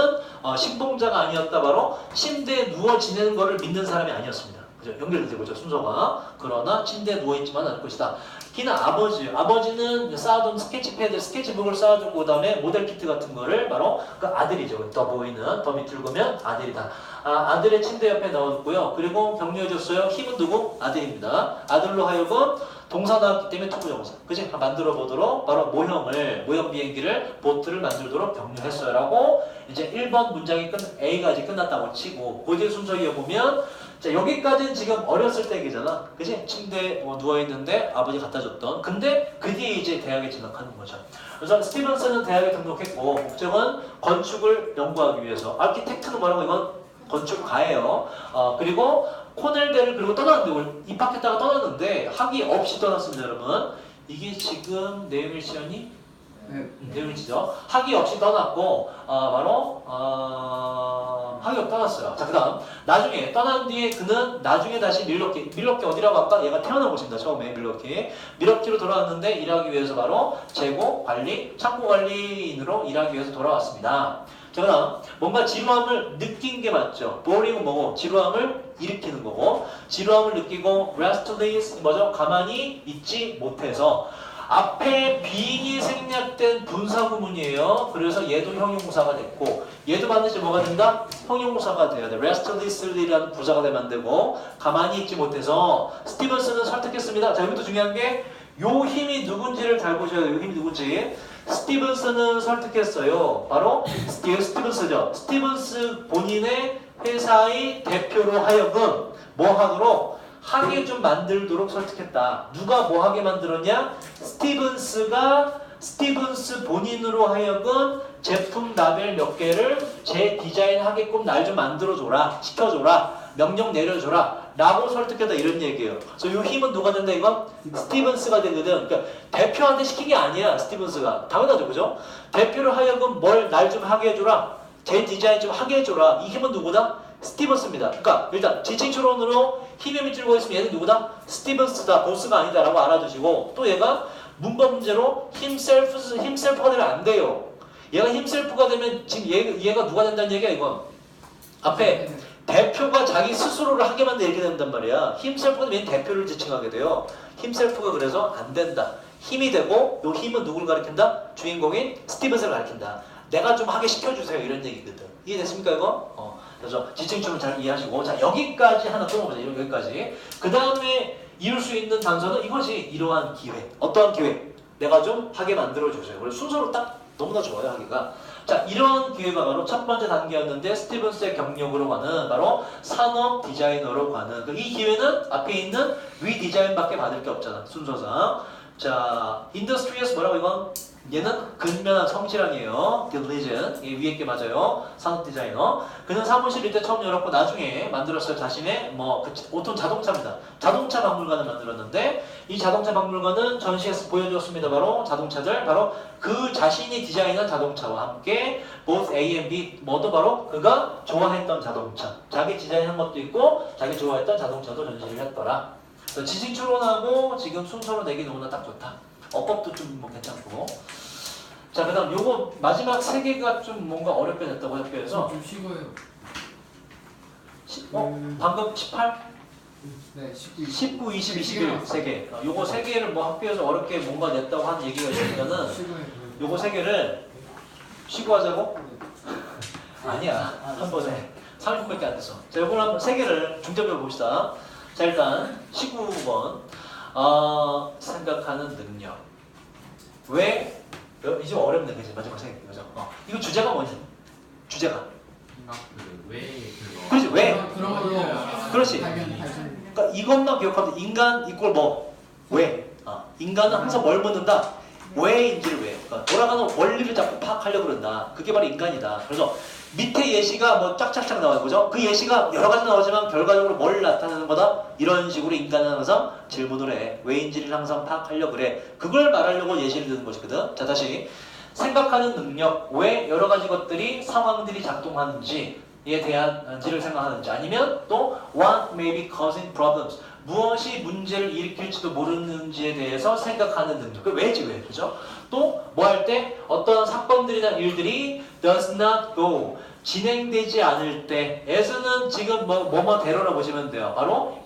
Speaker 2: 신봉자가 아니었다. 바로 침대에 누워 지내는 거를 믿는 사람이 아니었습니다. 그죠? 연결되죠, 그죠? 순서가. 그러나 침대에 누워 있지만 않을 것이다. 기는 아버지는 쌓아둔 스케치패드, 스케치북을 쌓아주고 그 다음에 모델 키트 같은 거를 바로 그 아들이죠. 더 보이는 더 밑을 보면 아들이다. 아들의 침대 옆에 넣었고요. 그리고 격려해줬어요. 힘은 누구? 아들입니다. 아들로 하여금 동사 나왔기 때문에 투부정사. 그치? 만들어 보도록 바로 모형 비행기를 보트를 만들도록 격려했어요. 라고 이제 1번 문장이 A까지 끝났다고 치고 고대 순서 이어보면 자, 여기까지는 지금 어렸을 때 얘기잖아. 그치? 침대에 누워있는데 아버지 갖다 줬던. 근데 그 뒤에 이제 대학에 진학하는 거죠. 그래서 스티븐스는 대학에 등록했고, 목적은 건축을 연구하기 위해서. 아키텍트는 뭐라고? 이건 건축가예요. 그리고 코넬대를 그리고 떠났는데, 입학했다가 떠났는데, 학위 없이 떠났습니다, 여러분. 이게 지금 내용일시연이? 내용일시죠. 학위 없이 떠났고, 바로, 학위 없이 떠났어요. 자, 그 다음. 나중에, 떠난 뒤에 그는 나중에 다시 밀워키 어디라고 할까? 얘가 태어난 곳입니다. 처음에 밀워키로 돌아왔는데 일하기 위해서 바로 재고 관리, 창고 관리인으로 일하기 위해서 돌아왔습니다. 자, 그 다음. 뭔가 지루함을 느낀 게 맞죠. boring은 뭐고? 지루함을 일으키는 거고. 지루함을 느끼고 restless, 뭐죠? 가만히 있지 못해서. 앞에 being이 생략된 분사구문이에요. 그래서 얘도 형용사가 됐고 얘도 반드시 뭐가 된다? 형용사가 돼야 돼. restlessly라는 부사가 되면 안 되고 가만히 있지 못해서 스티븐스는 설득했습니다. 자, 여기도 중요한 게 요 힘이 누군지를 잘 보셔야 돼요. 요 힘이 누군지. 스티븐스는 설득했어요. 바로 스티븐스죠. 스티븐스 본인의 회사의 대표로 하여금 뭐 하도록? 하게 좀 만들도록 설득했다. 누가 뭐 하게 만들었냐? 스티븐스 본인으로 하여금 제품 라벨 몇 개를 재디자인하게끔 날 좀 만들어줘라. 시켜줘라. 명령 내려줘라. 라고 설득했다. 이런 얘기예요. 그래서 이 힘은 누가 된다? 이건 스티븐스가 되거든. 그러니까 대표한테 시킨 게 아니야. 스티븐스가. 당연하죠. 그죠? 대표로 하여금 뭘 날 좀 하게 해줘라. 재디자인 좀 하게 해줘라. 이 힘은 누구다? 스티븐스입니다. 그러니까 일단 지칭초론으로 힘의 밑줄 그었으면 얘는 누구다? 스티븐스다. 보스가 아니다 라고 알아두시고 또 얘가 문법 문제로 힘셀프가 되면 안 돼요. 얘가 힘셀프가 되면 지금 얘가 누가 된다는 얘기야 이건. 앞에 대표가 자기 스스로를 하게 만든 얘기 된단 말이야. 힘셀프가 되면 대표를 지칭하게 돼요. 힘셀프가 그래서 안 된다. 힘이 되고 요 힘은 누구를 가리킨다? 주인공인 스티븐스를 가리킨다. 내가 좀 하게 시켜주세요. 이런 얘기거든. 이해됐습니까 이거? 그래서 지칭처럼 잘 이해하시고 자 여기까지 하나 끊어보자. 여기까지. 그 다음에 이룰 수 있는 단서는 이거지. 이러한 기회. 어떠한 기회? 내가 좀 하게 만들어주세요. 그래서 순서로 딱 너무나 좋아요, 하기가. 자, 이런 기회가 바로 첫 번째 단계였는데 스티븐스의 경력으로 가는 바로 산업 디자이너로 가는 이 기회는 앞에 있는 리디자인밖에 받을 게 없잖아, 순서상. 자, 인더스트리에서 뭐라고 이건? 얘는 근면한 성실함이에요. diligent. 이 위에 게 맞아요. 산업 디자이너. 그는 사무실 일때 처음 열었고 나중에 만들었어요. 자신의 보통 자동차입니다. 자동차 박물관을 만들었는데 이 자동차 박물관은 전시에서 보여주었습니다. 바로 자동차들. 바로 그 자신이 디자인한 자동차와 함께 both A and B 뭐도 바로 그가 좋아했던 자동차. 자기 디자인한 것도 있고 자기 좋아했던 자동차도 전시를 했더라. 그래서 지식 추론하고 지금 순서로 내기 너무나 딱 좋다. 어법도 좀 뭐 괜찮고. 자, 그 다음 요거 마지막 세 개가 좀 뭔가 어렵게 됐다고 학교에서.
Speaker 4: 좀 쉬고요.
Speaker 2: 방금 18?
Speaker 4: 네, 19.
Speaker 2: 19, 20, 21 세 개. 요거 세 개를 뭐 학교에서 어렵게 뭔가 냈다고 한 얘기가 있으면은
Speaker 4: 쉬고요.
Speaker 2: 요거 세 개를 쉬고 하자고? 아니야. 한 번에 30분밖에 안 됐어. 자, 요걸 한번 세 개를 중점적으로 봅시다. 자, 일단 19번. 생각하는 능력. 왜? 이제 어렵네, 그지? 마지막 생각, 그죠? 이거 주제가 뭐지? 주제가. 그렇지, 왜?
Speaker 4: 그런 걸로.
Speaker 2: 그렇지.
Speaker 4: 발견.
Speaker 2: 그러니까 이것만 기억하면 인간 이꼴 뭐? 왜? 인간은 항상 뭘 묻는다? 왜인지를 왜? 그러니까 돌아가는 원리를 자꾸 파악하려고 그런다. 그게 바로 인간이다. 그래서 밑에 예시가 뭐 짝짝짝 나와요. 그죠? 그 예시가 여러 가지 나오지만 결과적으로 뭘 나타내는 거다? 이런 식으로 인간은 항상 질문을 해. 왜인지를 항상 파악하려고 그래. 그걸 말하려고 예시를 드는 것이거든. 자, 다시. 생각하는 능력. 왜 여러 가지 것들이 상황들이 작동하는지에 대한지를 생각하는지 아니면 또 what may be causing problems. 무엇이 문제를 일으킬지도 모르는지에 대해서 생각하는 능력. 그 왜지 왜? 그죠? 또 뭐 할 때 어떤 사건들이나 일들이 does not go 진행되지 않을 때 as는 지금 뭐뭐대로라 보시면 돼요. 바로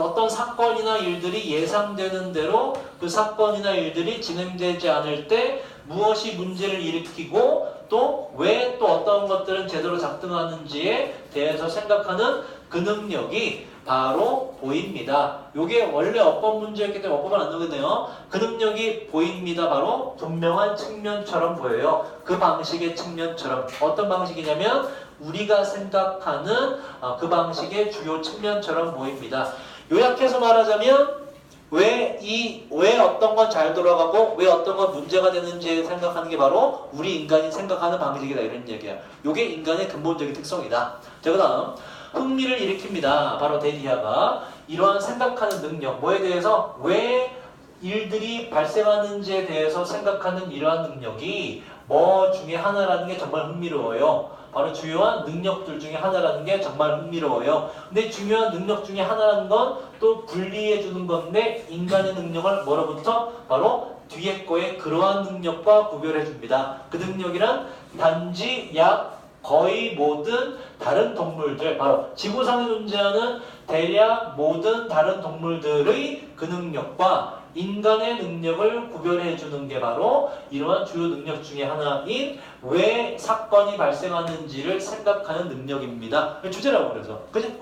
Speaker 2: 어떤 사건이나 일들이 예상되는 대로 그 사건이나 일들이 진행되지 않을 때 무엇이 문제를 일으키고 또 왜 또 어떤 것들은 제대로 작동하는지에 대해서 생각하는 그 능력이 바로 보입니다. 요게 원래 어법 문제였기 때문에 어법은 안 나오겠네요. 그 능력이 보입니다. 바로 분명한 측면처럼 보여요. 그 방식의 측면처럼. 어떤 방식이냐면 우리가 생각하는 그 방식의 주요 측면처럼 보입니다. 요약해서 말하자면 왜 어떤 건 잘 돌아가고 왜 어떤 건 문제가 되는지 생각하는 게 바로 우리 인간이 생각하는 방식이다 이런 얘기야. 요게 인간의 근본적인 특성이다. 자, 그 다음 흥미를 일으킵니다. 바로 데디아가 이러한 생각하는 능력 뭐에 대해서 왜 일들이 발생하는지에 대해서 생각하는 이러한 능력이 뭐 중에 하나라는 게 정말 흥미로워요. 바로 주요한 능력들 중에 하나라는 게 정말 흥미로워요. 근데 중요한 능력 중에 하나라는 건 또 분리해 주는 건데 인간의 능력을 뭐로부터? 바로 뒤에 거에 그러한 능력과 구별해 줍니다. 그 능력이란 단지 약 거의 모든 다른 동물들, 바로 지구상에 존재하는 대략 모든 다른 동물들의 그 능력과 인간의 능력을 구별해 주는 게 바로 이러한 주요 능력 중에 하나인 왜 사건이 발생하는지를 생각하는 능력입니다. 주제라고 그래서. 그지?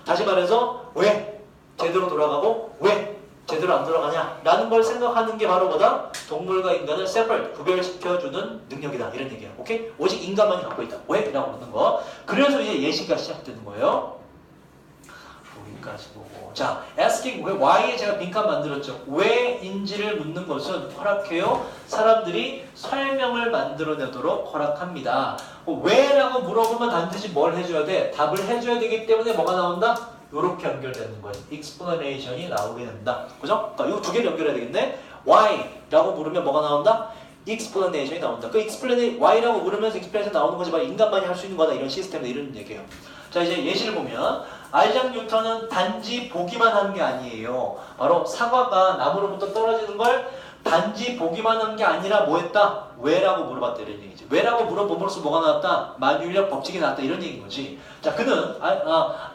Speaker 2: 다시 말해서 왜 제대로 돌아가고 왜 제대로 안 돌아가냐 라는 걸 생각하는 게 바로 뭐다? 동물과 인간을 separate, 구별시켜주는 능력이다 이런 얘기야. 오케이? 오직 인간만이 갖고 있다. 왜? 라고 묻는 거. 그래서 이제 예시가 시작되는 거예요. 여기까지 보고. 자, asking why에 제가 빈칸 만들었죠. 왜인지를 묻는 것은 허락해요. 사람들이 설명을 만들어내도록 허락합니다. 왜라고 물어보면 반드시 뭘 해줘야 돼? 답을 해줘야 되기 때문에 뭐가 나온다? 요렇게 연결되는 거예요. explanation이 나오게 된다. 그죠? 그러니까 이 두 개를 연결해야 되겠네. why라고 물으면 뭐가 나온다? explanation이 나온다. 그 why라고 물으면서 explanation 나오는 거지 인간만이 할 수 있는 거다 이런 시스템 이런 얘기예요. 자, 이제 예시를 보면 아이작 뉴턴은 단지 보기만 한 게 아니에요. 바로 사과가 나무로부터 떨어지는 걸 단지 보기만 한 게 아니라 뭐 했다? 왜라고 물어봤다 이런 얘기지. 왜라고 물어봄으로써 뭐가 나왔다? 만유인력 법칙이 나왔다 이런 얘기인 거지. 자, 그는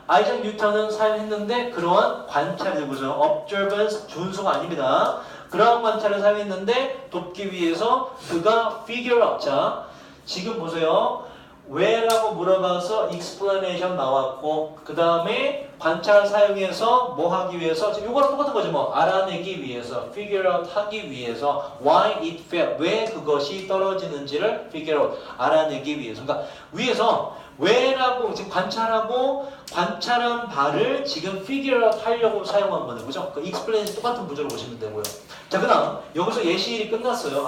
Speaker 2: 아이작 뉴턴은 사용했는데 그러한 관찰을 보죠. observance 준수가 아닙니다. 그러한 관찰을 사용했는데 돕기 위해서 그가 figure out. 자, 지금 보세요. 왜라고 물어봐서 explanation 나왔고 그 다음에 관찰 사용해서 뭐 하기 위해서 지금 이거랑 똑같은 거지 뭐 알아내기 위해서 figure out 하기 위해서 why it fell 왜 그것이 떨어지는지를 figure out 알아내기 위해서 그러니까 위에서 왜라고 지금 관찰하고 관찰한 바를 지금 figure out 하려고 사용한 거네 그죠? 그 explain 똑같은 구조로 보시면 되고요. 자 그다음 여기서 예시일이 끝났어요.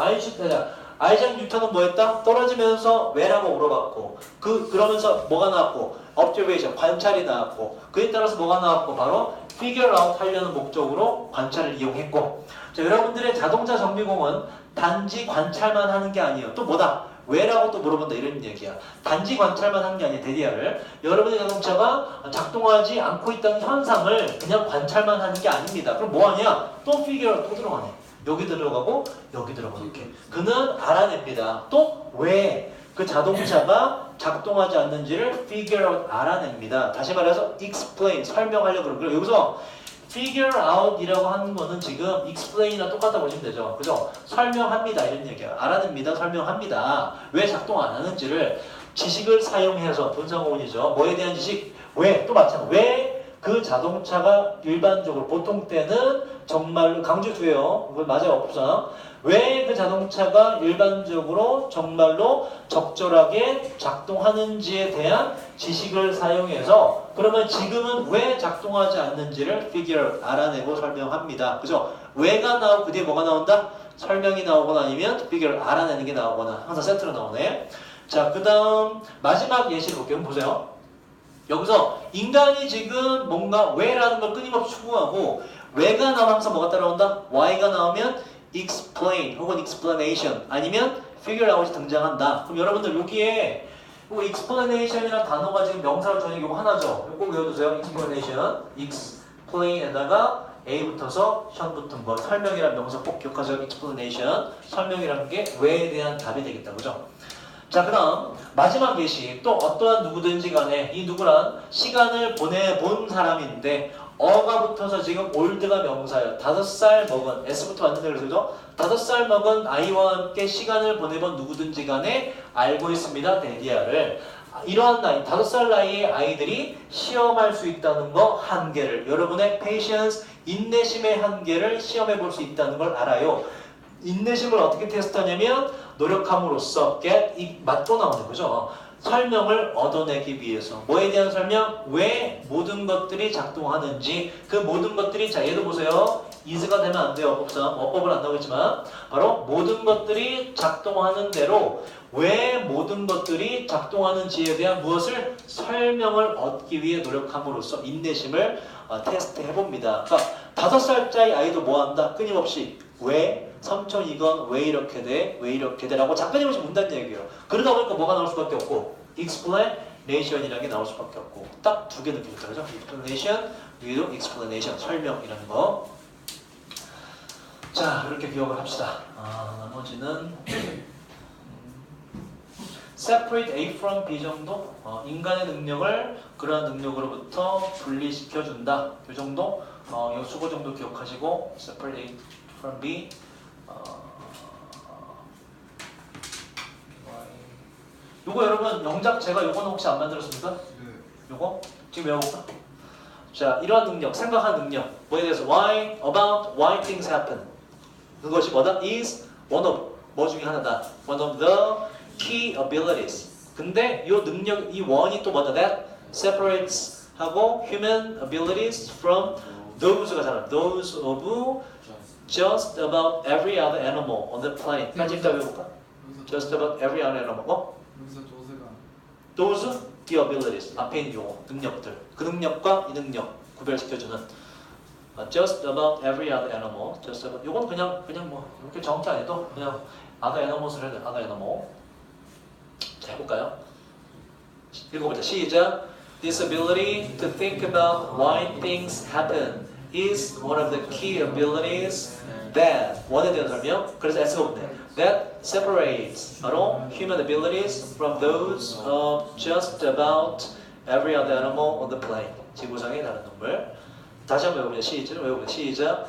Speaker 2: 아이작 뉴턴은 뭐 했다? 떨어지면서 왜라고 물어봤고 그러면서 뭐가 나왔고 observation 관찰이 나왔고 그에 따라서 뭐가 나왔고 바로 figure out 하려는 목적으로 관찰을 이용했고 자 여러분들의 자동차 정비공은 단지 관찰만 하는 게 아니에요. 또 뭐다? 왜라고 또 물어본다 이런 얘기야. 단지 관찰만 하는 게 아니야 대디아를 여러분의 자동차가 작동하지 않고 있다는 현상을 그냥 관찰만 하는 게 아닙니다. 그럼 뭐하냐? 또 figure out 또 들어가네. 여기 들어가고 여기 들어가고 이렇게 그는 알아냅니다. 또 왜 그 자동차가 작동하지 않는지를 figure out 알아냅니다. 다시 말해서 explain 설명하려고 그러고 여기서 figure out 이라고 하는 거는 지금 explain이랑 똑같다 보시면 되죠. 그죠? 설명합니다 이런 얘기야. 알아냅니다. 설명합니다. 왜 작동 안 하는지를 지식을 사용해서 분사구문이죠. 뭐에 대한 지식? 왜? 또 마찬가지. 왜 그 자동차가 일반적으로 보통 때는 정말로 강조돼요. 그건 맞아요. 없어. 왜 그 자동차가 일반적으로 정말로 적절하게 작동하는지에 대한 지식을 사용해서 그러면 지금은 왜 작동하지 않는지를 figure 알아내고 설명합니다. 그죠? 왜가 나오고 그 뒤에 뭐가 나온다? 설명이 나오거나 아니면 figure 알아내는 게 나오거나 항상 세트로 나오네. 자, 그 다음 마지막 예시를 볼게요. 보세요. 여기서 인간이 지금 뭔가 왜라는 걸 끊임없이 추구하고 왜가 나오면 항상 뭐가 따라온다? why가 나오면 explain 혹은 explanation 아니면 figure out이 등장한다. 그럼 여러분들 여기에 explanation이라는 단어가 지금 명사로 전혀 이거 하나죠. 이거 꼭 외워두세요. explanation, explain에다가 A 붙어서 션 붙은 거 설명이라는 명사 꼭 기억하세요. explanation 설명이라는 게 왜에 대한 답이 되겠다. 그죠? 자, 그 다음 마지막 예시 또 어떠한 누구든지 간에 이 누구란 시간을 보내본 사람인데 어가 붙어서 지금 올드가 명사예요. 5살 먹은 S부터 왔는데 그래서 5살 먹은 아이와 함께 시간을 보내본 누구든지 간에 알고 있습니다. 데디아를 이러한 나이 5살 나이의 아이들이 시험할 수 있다는 거 한계를 여러분의 patience 인내심의 한계를 시험해 볼 수 있다는 걸 알아요. 인내심을 어떻게 테스트하냐면 노력함으로써 get 이 맞고 나오는 거죠. 설명을 얻어내기 위해서 뭐에 대한 설명? 왜 모든 것들이 작동하는지 그 모든 것들이 자 얘도 보세요. is가 되면 안 돼요. 어법은 안 나오겠지만 바로 모든 것들이 작동하는 대로 왜 모든 것들이 작동하는지에 대한 무엇을 설명을 얻기 위해 노력함으로써 인내심을 테스트해 봅니다. 그러니까 5살짜리 아이도 뭐 한다? 끊임없이 왜? 삼촌 이건 왜 이렇게 돼? 왜 이렇게 돼? 라고 끊임없이 묻는다는 얘기예요. 그러다 보니까 뭐가 나올 수밖에 없고 explanation이라는 게 나올 수밖에 없고 딱 두 개 느낌이죠. 그죠? explanation, with explanation 설명이라는 거. 자, 이렇게 기억을 합시다. 나머지는 separate A from B 정도? 인간의 능력을 그러한 능력으로부터 분리시켜준다. 이 정도? 이 수고 정도 기억하시고 separate A from B 요거 여러분 영작 제가 요거는 혹시 안 만들었습니까? 요거? 지금 외워볼까? 자, 이러한 능력, 생각한 능력 뭐에 대해서 why, about, why things happen 그것이 뭐다? is one of 뭐 중에 하나다 one of the key abilities 근데 이 능력, 이 one이 또 뭐다? that separates 하고 human abilities from those가 잖아 those of just about every other animal on the planet 까지 일단 외워볼까? just about every other animal
Speaker 4: 여기서 조세가
Speaker 2: those the abilities 앞에 있는 용어 능력들 그 능력과 이 능력 구별시켜주는 just about every other animal just about 요건 그냥 뭐 이렇게 정확히 안 해도 그냥 other animals를 해야 돼 other animal 자 해볼까요? 읽어보자 시작 This ability to think about why things happen is one of the key abilities that 원에 대한 설명 그래서 S가 없네 that separates 바로 human abilities from those of just about every other animal on the planet 지구상의 다른 동물 다시 한번 외워보자 시작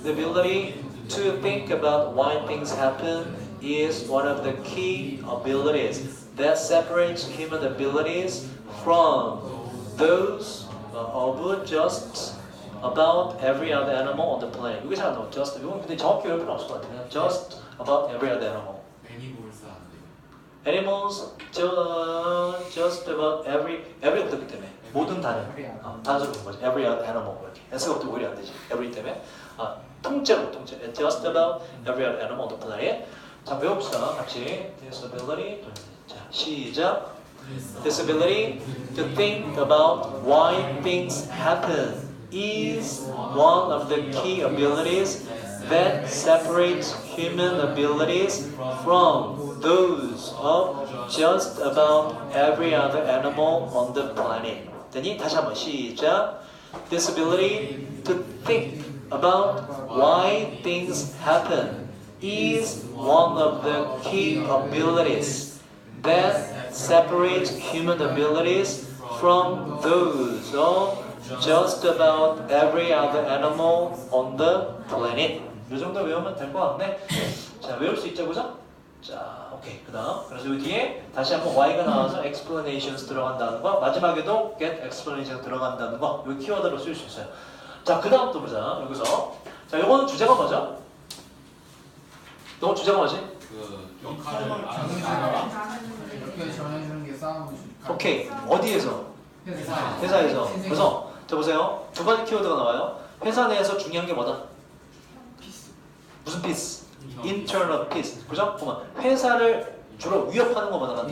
Speaker 2: The ability to think about why things happen is one of the key abilities that separates human abilities from those of just about every other animal on the planet. 이게 잘 안 나와. just 이건 근데 정확히 외울 필요는 없을 것 같아요. just about every other animal.
Speaker 1: 애니몰스 안 돼요.
Speaker 2: Animals just about every 그렇기 때문에 모든 단어 단수로 본 거지. every other animal 이렇게 s가 없도 오히려 안 되지. every 때문에 통째로 just about every other animal on the planet. 자 외웁시다 같이. disability. 자 시작. disability to think about why things happen is one of the key abilities that separates human abilities from those of just about every other animal on the planet. 됐니? 다시 한번 시작. Disability to think about why things happen is one of the key abilities that separates human abilities from those of just about every other animal on the planet. 이 정도 외우면 될 것 같네. 자, 외울 수 있죠, 그죠? 자, 오케이. 그 다음. 그래서 이 뒤에 다시 한번 Y가 나와서 explanations 들어간다는 거, 마지막에도 get explanation 들어간다는 거, 이 키워드로 쓸 수 있어요. 자, 그 다음 또 보자. 여기서. 자, 요거는 주제가 뭐죠? 너 주제가 뭐지?
Speaker 1: 그 역할을
Speaker 4: 이렇게 정해주는 게 싸움을
Speaker 2: 오케이. 어디에서?
Speaker 4: 회사.
Speaker 2: 회사에서. 그래서, 자, 보세요. 두 가지 키워드가 나와요. 회사 내에서 중요한 게 뭐다? 무슨 peace? internal peace. 그죠? 보면 회사를 주로 위협하는 거 뭐다?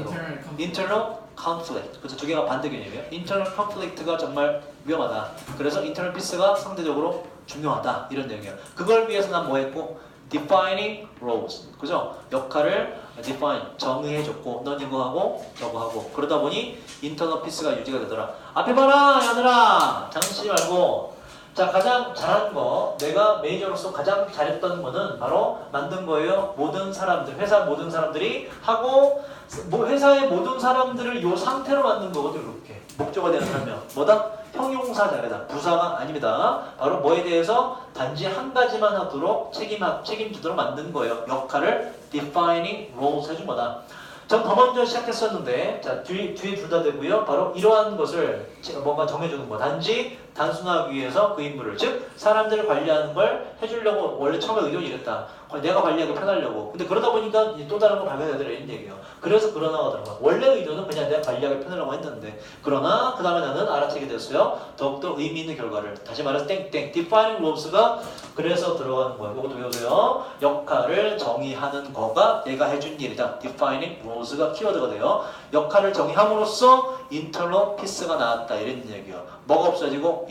Speaker 2: internal conflict. 그래서 두 개가 반대 개념이에요. internal conflict가 정말 위험하다. 그래서 internal peace가 상대적으로 중요하다. 이런 내용이에요. 그걸 위해서 난 뭐 했고? defining roles. 그죠? 역할을 define, 정의해줬고 넌 이거 하고 저거 하고 그러다 보니 internal peace가 유지가 되더라. 앞에 봐라 야들아. 장난치지 말고. 자, 가장 잘하는 거, 내가 매니저로서 가장 잘했던 거는 바로 만든 거예요. 모든 사람들, 회사 모든 사람들이 하고 회사의 모든 사람들을 요 상태로 만든 거거든. 이렇게 목적어에 대한 설명. 뭐다? 형용사 자리다. 부사가 아닙니다. 바로 뭐에 대해서 단지 한 가지만 하도록 책임지도록 만든 거예요. 역할을 defining roles 해준 거다. 전 더 먼저 시작했었는데, 자, 뒤에 둘 다 되고요. 바로 이러한 것을 뭔가 정해주는 거. 단지 단순하기 위해서 그 임무를, 즉 사람들을 관리하는 걸 해주려고 원래 처음에 의도는 이랬다. 내가 관리하기 편하려고. 근데 그러다 보니까 이제 또 다른 거 발견해야 되는 얘기예요. 그래서 그러나 하더라고요. 원래 의도는 그냥 내가 관리하기 편하려고 했는데, 그러나 그 다음에 나는 알아채게 됐어요. 더욱더 의미 있는 결과를. 다시 말해서 땡땡. defining roles가 그래서 들어가는 거예요. 이것도 외우세요. 역할을 정의하는 거가 내가 해준 일이다. defining roles가 키워드가 돼요. 역할을 정의함으로써 internal peace가 나왔다. 이런 얘기예요. 뭐가 없어지고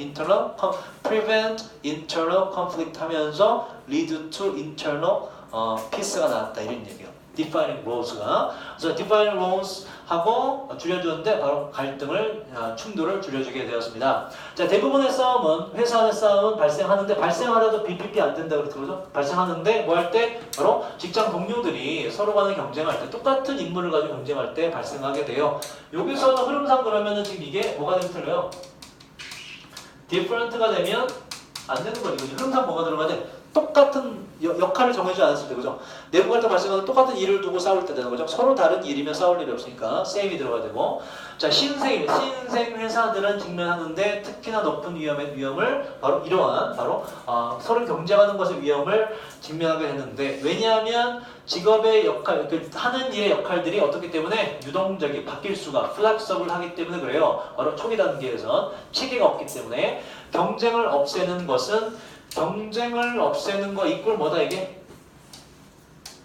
Speaker 2: prevent internal conflict 하면서 lead to internal peace가 나왔다. 이런 얘기예요. defining roles가. 그래서 defining roles 하고 줄여주는데 바로 갈등을, 충돌을 줄여주게 되었습니다. 자, 대부분의 싸움은, 회사 내 싸움은 발생하는데 발생하다도 BPP 안 된다 그러죠? 발생하는데 뭐 할 때? 바로 직장 동료들이 서로 간에 경쟁할 때, 똑같은 인물을 가지고 경쟁할 때 발생하게 돼요. 여기서는 흐름상 그러면은 지금 이게 뭐가 되면 틀려요? different가 되면 안 되는 거죠. 흐름상 뭐가 들어가야 돼? 똑같은 역할을 정해주지 않았을 때, 그죠? 내부 갈등 발생하는 똑같은 일을 두고 싸울 때 되는 거죠. 서로 다른 일이면 싸울 일이 없으니까 same이 들어가야 되고. 자, 신생 회사들은 직면하는데 특히나 높은 위험을 바로 이러한 서로 경쟁하는 것의 위험을 직면하게 되는데, 왜냐하면 직업의 역할, 하는 일의 역할들이 어떻기 때문에 유동적이 바뀔 수가, 플렉서블 하기 때문에 그래요. 바로 초기 단계에선 체계가 없기 때문에 경쟁을 없애는 거 이꼴 뭐다 이게?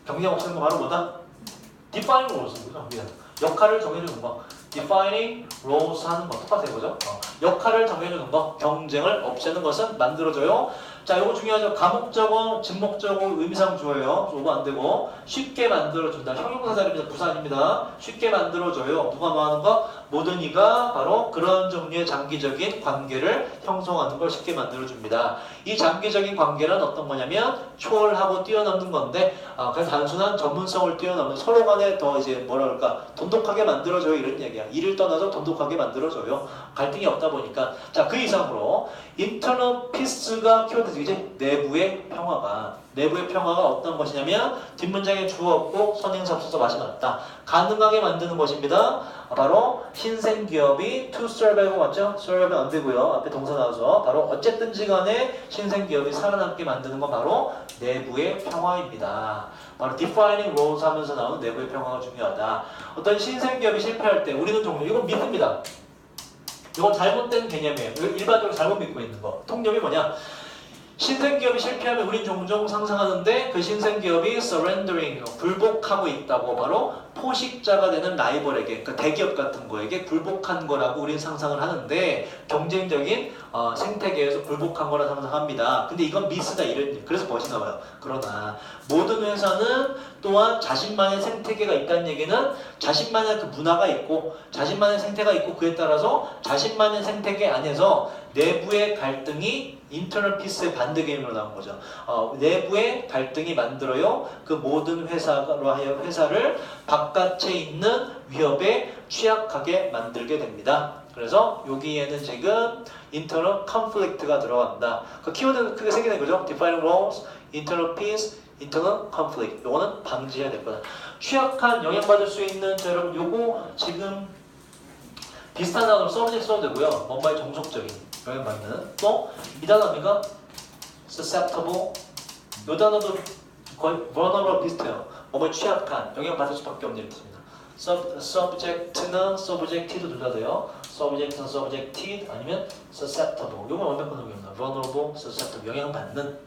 Speaker 2: 경쟁 없애는 거 바로 뭐다? defining roles구나. 역할을 정해주는 거. defining roles 하는 거 똑같아요, 그죠? 역할을 정해주는 거, 경쟁을 없애는 것은 만들어줘요. 자, 이거 중요하죠. 가목적어, 직목적어, 의미상 주어예요. 이거 안 되고 쉽게 만들어준다. 형용사 자리입니다. 부사 아닙니다. 쉽게 만들어줘요. 누가 뭐 하는 거? 모든 이가 바로 그런 종류의 장기적인 관계를 형성하는 걸 쉽게 만들어줍니다. 이 장기적인 관계는 어떤 거냐면 초월하고 뛰어넘는 건데, 그냥 단순한 전문성을 뛰어넘는 서로 간에 더 이제 뭐라 그럴까? 돈독하게 만들어줘요. 이런 얘기야. 일을 떠나서 돈독하게 만들어줘요. 갈등이 없다 보니까. 자, 그 이상으로 internal peace가 키워드죠. 이제 내부의 평화가 내부의 평화가 어떤 것이냐면 뒷문장에 주어 없고 선행사 없어서 맛이 맞다. 가능하게 만드는 것입니다. 바로 신생기업이 to survive 맞죠? survive 안 되고요. 앞에 동사 나와서 바로 어쨌든지 간에 신생기업이 살아남게 만드는 건 바로 내부의 평화입니다. 바로 defining roles 하면서 나오는 내부의 평화가 중요하다. 어떤 신생기업이 실패할 때 우리는 종종 이건 믿습니다. 이건 잘못된 개념이에요. 일반적으로 잘못 믿고 있는 거. 통념이 뭐냐? 신생기업이 실패하면 우린 종종 상상하는데 그 신생기업이 surrendering, 굴복하고 있다고 바로 포식자가 되는 라이벌에게, 그 대기업 같은 거에게 굴복한 거라고 우린 상상을 하는데 경쟁적인 생태계에서 굴복한 거라 상상합니다. 근데 이건 미스다 이런 그래서 멋있나 봐요. 그러나 모든 회사는 또한 자신만의 생태계가 있다는 얘기는 자신만의 그 문화가 있고 자신만의 생태가 있고 그에 따라서 자신만의 생태계 안에서 내부의 갈등이 인터널 피스의 반대 개념으로 나온 거죠. 내부의 갈등이 만들어요. 그 모든 회사로 하여 회사를 바깥에 있는 위협에 취약하게 만들게 됩니다. 그래서 여기에는 지금 internal conflict가 들어간다. 그 키워드 크게 세 개는 거죠. defining roles, internal peace, internal conflict. 요거는 방지해야 될 거다. 취약한 영향받을 수 있는 여러분 요거 지금 비슷한 단어로 subject 써도 되고요. 뭔가의 정석적인 영향받는 또 이 단어입니까? susceptible 이 단어도 거의 vulnerable 비슷해요. 뭔가 취약한 영향받을 수밖에 없는 뜻입니다. subject는 subjected 둘 다 돼요. subject는 subjected 아니면 susceptible 요건 완벽한 의미입니다. vulnerable, susceptible 영향받는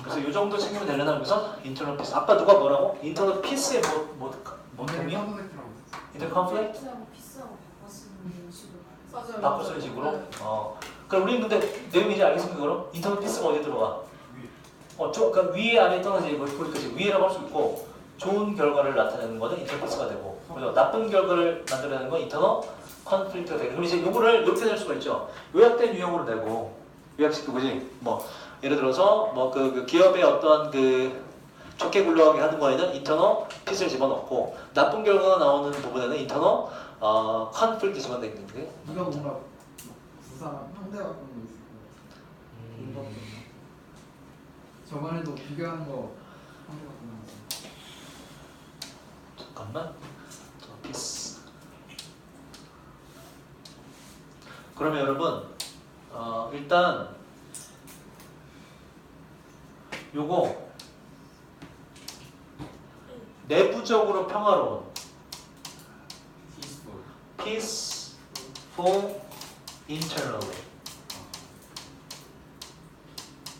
Speaker 2: 그래서 요 정도 챙기면 되려나 하면서 internal peace 아까 누가 뭐라고? internal peace의 뭐 동의요? internal conflict?
Speaker 3: 비싸고 비싸고 바꿨으면 식으로 말해서. 맞아요.
Speaker 2: 바꿔 쓰는 식으로? 그럼 우리는 근데 내용이 이제 알겠습니까 그럼? 인터넷 피스가 어디 들어가? 그러니까 위에 아래 떠나지 거기까지 위에라고 할 수 있고 좋은 결과를 나타내는 거는 인터넷 피스가 되고 그래서 나쁜 결과를 만들어내는 건 인터넷 컨플릭트가 되고 그럼 이제 요거를 이렇게 낼 수가 있죠. 요약된 유형으로 내고 요약식 그거지? 뭐 예를 들어서 뭐 그 기업의 어떤 그 좋게 굴러가게 하는 거에는 인터널 피스를 집어넣고 나쁜 결과가 나오는 부분에는 인터널 컨플릭트 집어넣는 게
Speaker 4: 이거 뭔가 부사 상대가 그런 거 있을 것 같아. 저번에도 비교하는 거 상대가 그런 거 있어.
Speaker 2: 잠깐만 피스 그러면 여러분 일단 요거 내부적으로 평화로운 peaceful internally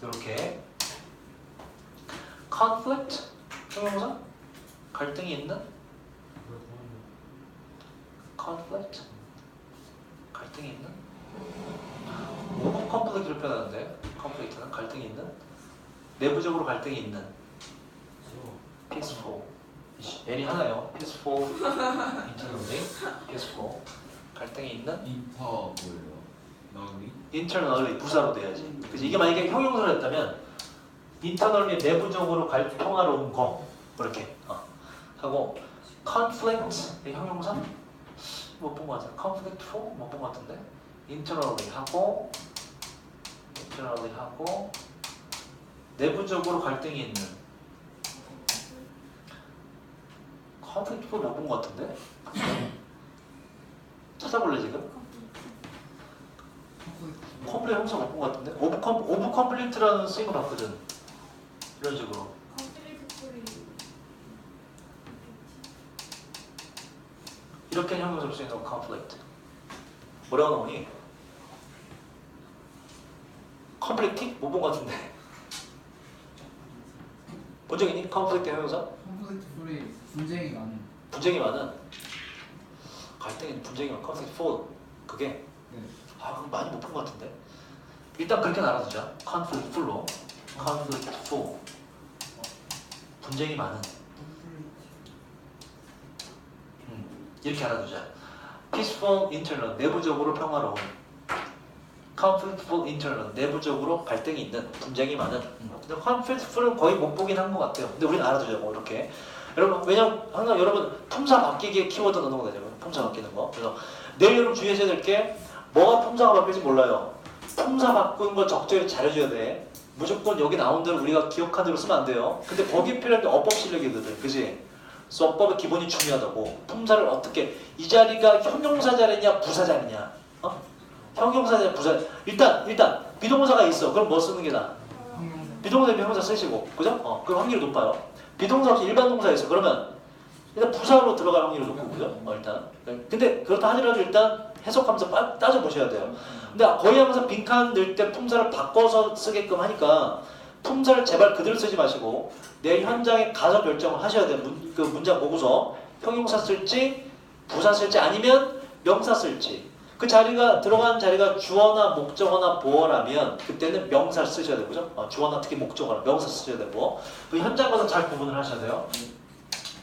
Speaker 2: 이렇게 conflict 형용사 갈등이 있는 conflict 갈등이 있는 오버 conflict를 표현하는데 conflict는 갈등이 있는 내부적으로 갈등이 있는 peaceful L이 하나요. peaceful internally peaceful 갈등이 있는
Speaker 1: 인터 뭐예요? 너희?
Speaker 2: internally 부사로 돼야지. 그래서 이게 만약에 형용사를 했다면 internally 내부적으로 평화로운 거 이렇게 하고 conflict 형용사 못 본 것 같아요. conflictful 못 본 것 같은데 internally 하고 내부적으로 갈등이 있는 conflictful 못 본 것 같은데 찾아볼래 지금? 컴플레 형사 못 본 것 같은데 오브 컴플리트라는 쓰임을 봤거든. 이런 식으로
Speaker 3: 컴플리트 소리.
Speaker 2: 이렇게 형용사로 쓰이는 conflict 뭐라고 나오니? 컴플리티? 못 본 것 같은데 본 적 있니? conflict 형용사?
Speaker 4: 컴플렉트 풀이 분쟁이 많은.
Speaker 2: 분쟁이 많은 갈등이 분쟁이 많은 conflictful 그게
Speaker 4: 네.
Speaker 2: 그럼 많이 못 본 것 같은데 일단 그렇게 알아두자. conflictful로 conflictful 분쟁이 많은 이렇게 알아두자. peaceful internal 내부적으로 평화로운 conflictful internal 내부적으로 갈등이 있는 분쟁이 많은 근데 conflictful은 거의 못 보긴 한 것 같아요. 근데 우리는 알아두자고 이렇게 여러분 왜냐면 항상 여러분 품사 바뀌기에 키워드 넣는 거잖아요. 품사 바뀌는 거. 그래서 내일 여러분 주의하셔야 될 게 뭐가 품사가 바뀔지 몰라요. 품사 바꾸는 거 적절히 잘해줘야 돼. 무조건 여기 나온 대로 우리가 기억한 대로 쓰면 안 돼요. 근데 거기 필요한 게 어법 실력이거든. 그지? 그래서 어법의 기본이 중요하다고. 품사를 어떻게 이 자리가 형용사 자리냐 부사 자리냐? 형용사 자리 부사. 일단 비동사가 있어. 그럼 뭐 쓰는 게 나아? 비동사 대비 형용사 쓰시고. 그죠? 그럼 확률이 높아요. 비동사 없이 일반 동사 있어. 그러면 일단 부사로 들어갈 확률이 높고. 그죠? 일단. 근데 그렇다 하더라도 일단 해석하면서 따져보셔야 돼요. 근데 거의 항상 빈칸 넣을 때 품사를 바꿔서 쓰게끔 하니까 품사를 제발 그대로 쓰지 마시고 내 현장에 가서 결정을 하셔야 돼요. 그 문장 보고서 형용사 쓸지 부사 쓸지 아니면 명사 쓸지. 그 자리가 들어간 자리가 주어나 목적어나 보어라면 그때는 명사를 쓰셔야 되고 그죠? 주어나 특히 목적어나 명사 쓰셔야 되고 그 현장 가서 잘 구분을 하셔야 돼요.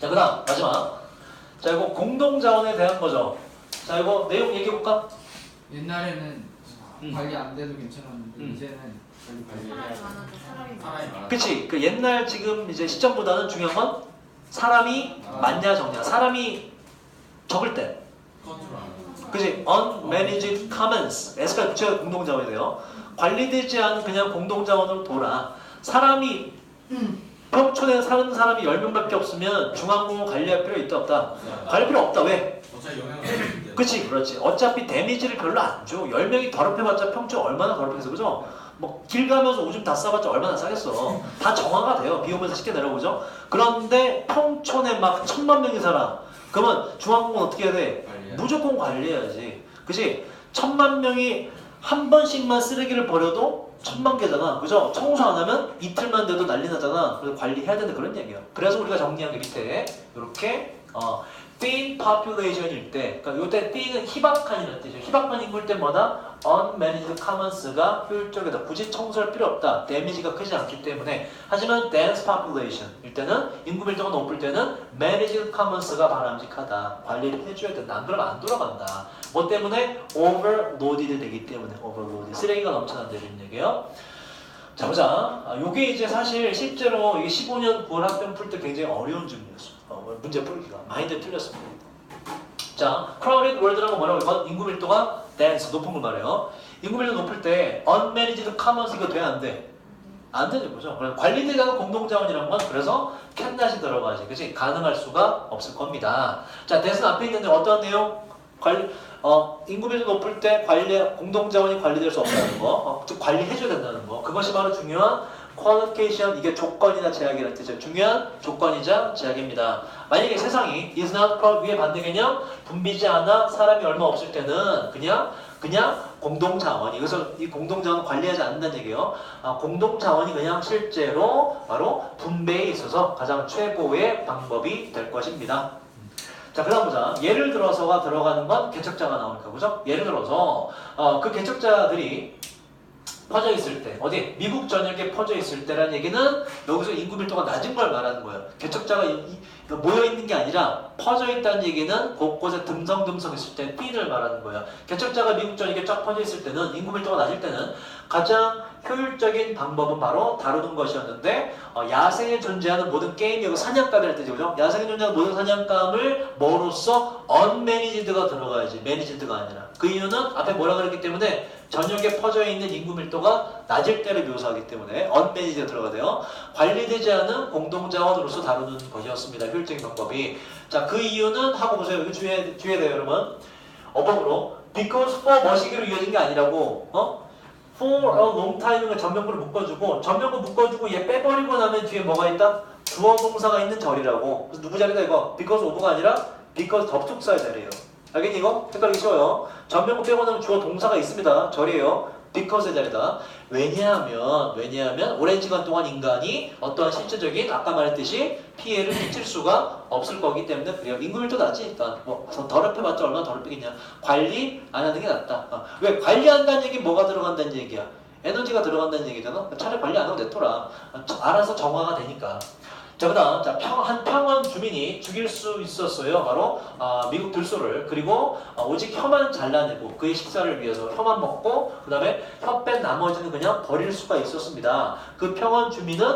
Speaker 2: 자, 그다음 마지막. 자, 이거 공동자원에 대한 거죠. 자, 이거 내용 얘기해 볼까?
Speaker 4: 옛날에는 관리 안 돼도 괜찮았는데 이제는 관리
Speaker 3: 사람이 많아도 사람이 많아.
Speaker 2: 그치? 그 옛날 지금 이제 시점보다는 중요한 건 사람이 많냐 적냐. 사람이 적을 때. 그치? unmanaged commons. S가 붙여야 공동자원이 돼요. 관리되지 않은 그냥 공동자원으로 돌아. 사람이 평촌에 사는 사람이 10명밖에 없으면 중앙공원 관리할 필요 있다 없다? 관리할 필요 없다. 왜?
Speaker 1: 어차피 영향을 받는데.
Speaker 2: 그치, 그렇지. 어차피 데미지를 별로 안 줘. 10명이 더럽혀봤자 평촌 얼마나 더럽혀서 그죠? 뭐 길 가면서 오줌 다 싸봤자 얼마나 싸겠어. 다 정화가 돼요. 비 오면서 쉽게 내려오죠. 그런데 평촌에 막 1000만 명이 살아. 그러면 중앙공원 어떻게 해야 돼? 무조건 관리해야지. 그치? 1000만 명이 한 번씩만 쓰레기를 버려도 1000만 개잖아. 그죠? 청소 안 하면 이틀만 돼도 난리 나잖아. 그래서 관리해야 된다 그런 얘기야. 그래서 우리가 정리한 게 밑에 이렇게 thin population일 때, 그러니까 요때 thin은 희박한이라는 뜻이에요. 희박한 인구일 때마다 unmanaged commons가 효율적이다. 굳이 청소할 필요 없다. 데미지가 크지 않기 때문에. 하지만 dense population일 때는 인구 밀도가 높을 때는 managed commons가 바람직하다. 관리를 해줘야 된다. 안 그러면 안 돌아간다. 뭐 때문에 overloaded 되기 때문에 overloaded. 쓰레기가 넘쳐난다는 얘기예요. 자, 보자. 요게 이제 사실 실제로 이게 15년 9월 학점 풀 때 굉장히 어려운 질문이었어. 문제 풀기가 많이들 틀렸습니다. 자, crowded world라는 건 뭐라고 해요? 인구 밀도가 dense, 높은 걸 말해요. 인구 밀도 높을 때 unmanaged commons 이거 돼? 안 돼? 안 되죠, 그죠? 관리되지 않은 공동자원이란 건 그래서 캔낫이 들어가지, 그치? 가능할 수가 없을 겁니다. 자, dense는 앞에 있는데 어떤 내용? 인구 밀도 높을 때 공동자원이 관리될 수 없다는 거, 즉 관리해줘야 된다는 거. 그것이 바로 중요한 qualification, 이게 조건이나 제약이라는 뜻이에요. 중요한 조건이자 제약입니다. 만약에 세상이 is not crowded, 위에 반대 개념, 붐비지 않아, 사람이 얼마 없을 때는 그냥 공동자원이, 그래서 이 공동자원을 관리하지 않는다는 얘기예요. 공동자원이 그냥 실제로 바로 분배에 있어서 가장 최고의 방법이 될 것입니다. 자, 그 다음 보자. 예를 들어서가 들어가는 건 개척자가 나오니까, 그죠? 예를 들어서 그 개척자들이 퍼져 있을 때, 어디? 미국 전역에 퍼져 있을 때라는 얘기는 여기서 인구 밀도가 낮은 걸 말하는 거예요. 개척자가 모여 있는 게 아니라 퍼져 있다는 얘기는 곳곳에 듬성듬성 있을 때 핀을 말하는 거예요. 개척자가 미국 전역에 쫙 퍼져 있을 때는 인구 밀도가 낮을 때는 가장 효율적인 방법은 바로 다루는 것이었는데 야생에 존재하는 모든 게임, 여기 사냥감이라는 뜻이죠. 야생에 존재하는 모든 사냥감을 뭐로써 unmanaged가 들어가야지, managed가 아니라. 그 이유는 앞에 뭐라 그랬기 때문에 전역에 퍼져 있는 인구 밀도가 낮을 때를 묘사하기 때문에 unmanaged가 들어가야 돼요. 관리되지 않은 공동자원으로서 다루는 것이었습니다. 효율적인 방법이. 자, 그 이유는 하고 보세요. 여기 주의해야 돼요, 여러분. 어법으로 because for 머시기로 이어진 게 아니라고. for a long time을 전명구를 묶어주고, 전명구 묶어주고 얘 빼버리고 나면 뒤에 뭐가 있다? 주어 동사가 있는 절이라고. 그래서 누구 자리다 이거? because of가 아니라 because 접속사의 자리예요. 알겠니 이거? 헷갈리기 쉬워요. 전명구 빼고 나면 주어 동사가 있습니다. 절이에요. because의 자리다. 왜냐하면 오랜 시간 동안 인간이 어떠한 실제적인 아까 말했듯이 피해를 끼칠 수가 없을 거기 때문에 그래요. 인구 밀도 낮지 일단. 뭐 더럽혀봤자 얼마나 더럽히겠냐. 관리 안 하는 게 낫다. 왜? 관리한다는 얘기는 뭐가 들어간다는 얘기야? 에너지가 들어간다는 얘기잖아. 차라리 관리 안 하고 냅둬라. 알아서 정화가 되니까. 자, 그 다음, 한 평원 주민이 죽일 수 있었어요. 바로, 미국 들소를. 그리고, 오직 혀만 잘라내고, 그의 식사를 위해서 혀만 먹고, 그 다음에 혀 뺀 나머지는 그냥 버릴 수가 있었습니다. 그 평원 주민은,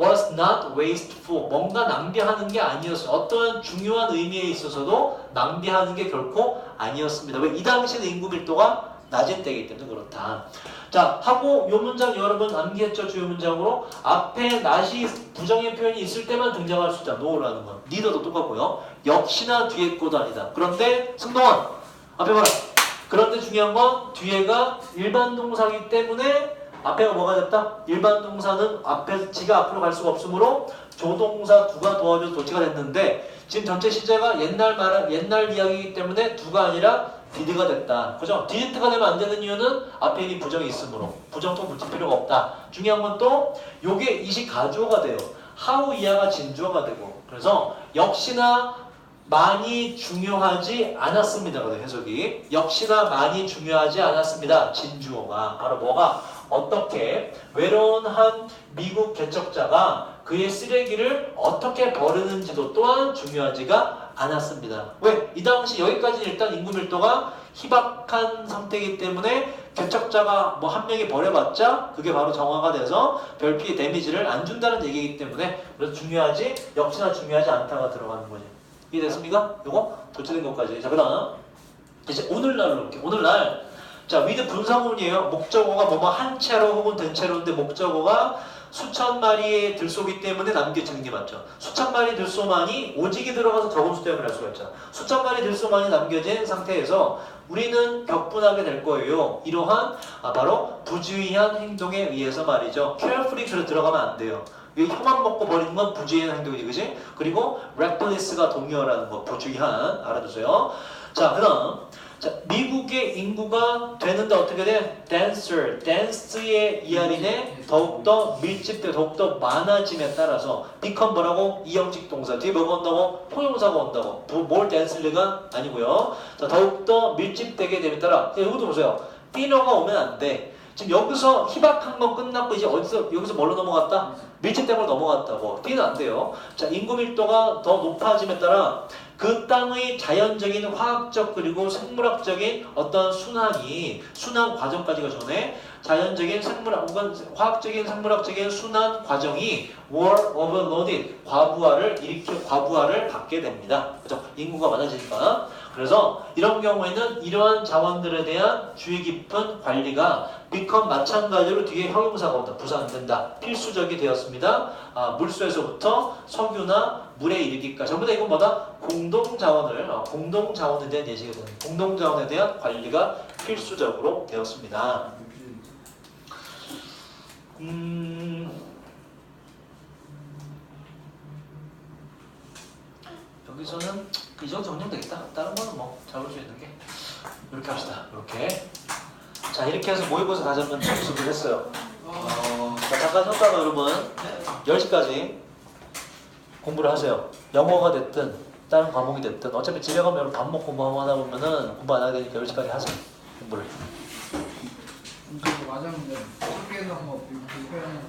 Speaker 2: was not wasteful. 뭔가 낭비하는 게 아니었어요. 어떠한 중요한 의미에 있어서도 낭비하는 게 결코 아니었습니다. 왜? 이 당시에는 인구 밀도가 낮은 때이기 때문에 그렇다. 자, 하고 요 문장 여러분 암기했죠? 주요 문장으로 앞에 not이 부정의 표현이 있을 때만 등장할 수 있다. no라는 건. neither도 똑같고요. 역시나 뒤에 것도 아니다. 그런데 승동원 앞에 봐라. 그런데 중요한 건 뒤에가 일반 동사이기 때문에 앞에가 뭐가 됐다? 일반 동사는 앞에 지가 앞으로 갈 수가 없으므로 조동사 두가 도와줘서 도치가 됐는데 지금 전체 시제가 옛날 이야기이기 때문에 두가 아니라 did가 됐다. 그죠? did가 되면 안 되는 이유는 앞에 이미 부정이 있으므로 부정도 붙일 필요가 없다. 중요한 건 또 요게 이시 가주어가 돼요. how 이하가 진주어가 되고 그래서 역시나 많이 중요하지 않았습니다. 그래서 해석이 역시나 많이 중요하지 않았습니다. 진주어가 바로 뭐가 어떻게 외로운 한 미국 개척자가 그의 쓰레기를 어떻게 버리는지도 또한 중요하지가 않았습니다. 왜? 이 당시 여기까지 일단 인구 밀도가 희박한 상태이기 때문에 개척자가 뭐 한 명이 버려봤자 그게 바로 정화가 돼서 별피의 데미지를 안 준다는 얘기이기 때문에 그래서 중요하지 역시나 중요하지 않다가 들어가는 거지. 이해됐습니까? 요거 도출된 것까지. 자, 그 다음 이제 오늘날로 볼게요. 오늘날 자, with 분사구문이에요. 목적어가 뭐뭐 한 채로 혹은 된 채로인데 목적어가 수천 마리의 들소기 때문에 남겨지는 게 맞죠. 수천 마리 들소만이 오직이 들어가서 적은 수대응을 할 수가 있잖아. 수천 마리 들소만이 남겨진 상태에서 우리는 격분하게 될 거예요. 이러한 바로 부주의한 행동에 의해서 말이죠. carefully 들어가면 안 돼요. 이 혀만 먹고 버리는 건 부주의한 행동이지, 그지? 그리고 reckless가 동의어라는 거 부주의한 알아두세요. 자, 그다음 자, 미국의 인구가 되는데 어떻게 돼? dance의 이하린에 더욱더 밀집되고 더욱더 많아짐에 따라서 become 뭐라고? 이형식 동사 뒤에 뭐가 온다고? 포용사가 온다고. more dance가 아니고요. 자, 더욱더 밀집되게 됨에 따라 이것도 보세요. thinner가 오면 안 돼. 지금 여기서 희박한 건 끝났고 이제 여기서 뭘로 넘어갔다? 밀집된 걸 넘어갔다고. thin은 안 돼요. 자, 인구 밀도가 더 높아짐에 따라 그 땅의 자연적인 화학적 그리고 생물학적인 어떤 순환 과정까지가 전에 자연적인 생물학 혹은 화학적인 생물학적인 순환 과정이 war overloaded 과부하를 받게 됩니다. 그죠? 인구가 많아지니까. 그래서 이런 경우에는 이러한 자원들에 대한 주의 깊은 관리가 become 마찬가지로 뒤에 형용사가 온다. 부사된다. 필수적이 되었습니다. 물수에서부터 석유나 물에 이르기까지 전부 다 이건 뭐다? 공동자원에 대한 예시가 되는 공동자원에 대한 관리가 필수적으로 되었습니다. 여기서는 이 정도 정리되겠다. 다른 거는 뭐 잡을 수 있는 게 이렇게 합시다. 이렇게. 자, 이렇게 해서 모의고사 가져면 접수를 했어요. 자, 잠깐 쉬었다가 여러분 10시까지 공부를 하세요. 영어가 됐든 다른 과목이 됐든 어차피 집에 가면 여러분 밥 먹고 공부 하다 보면은 공부 안 하게 되니까 10시까지 하세요. 공부를.
Speaker 4: 맞았는데 학교에서 뭐 불편한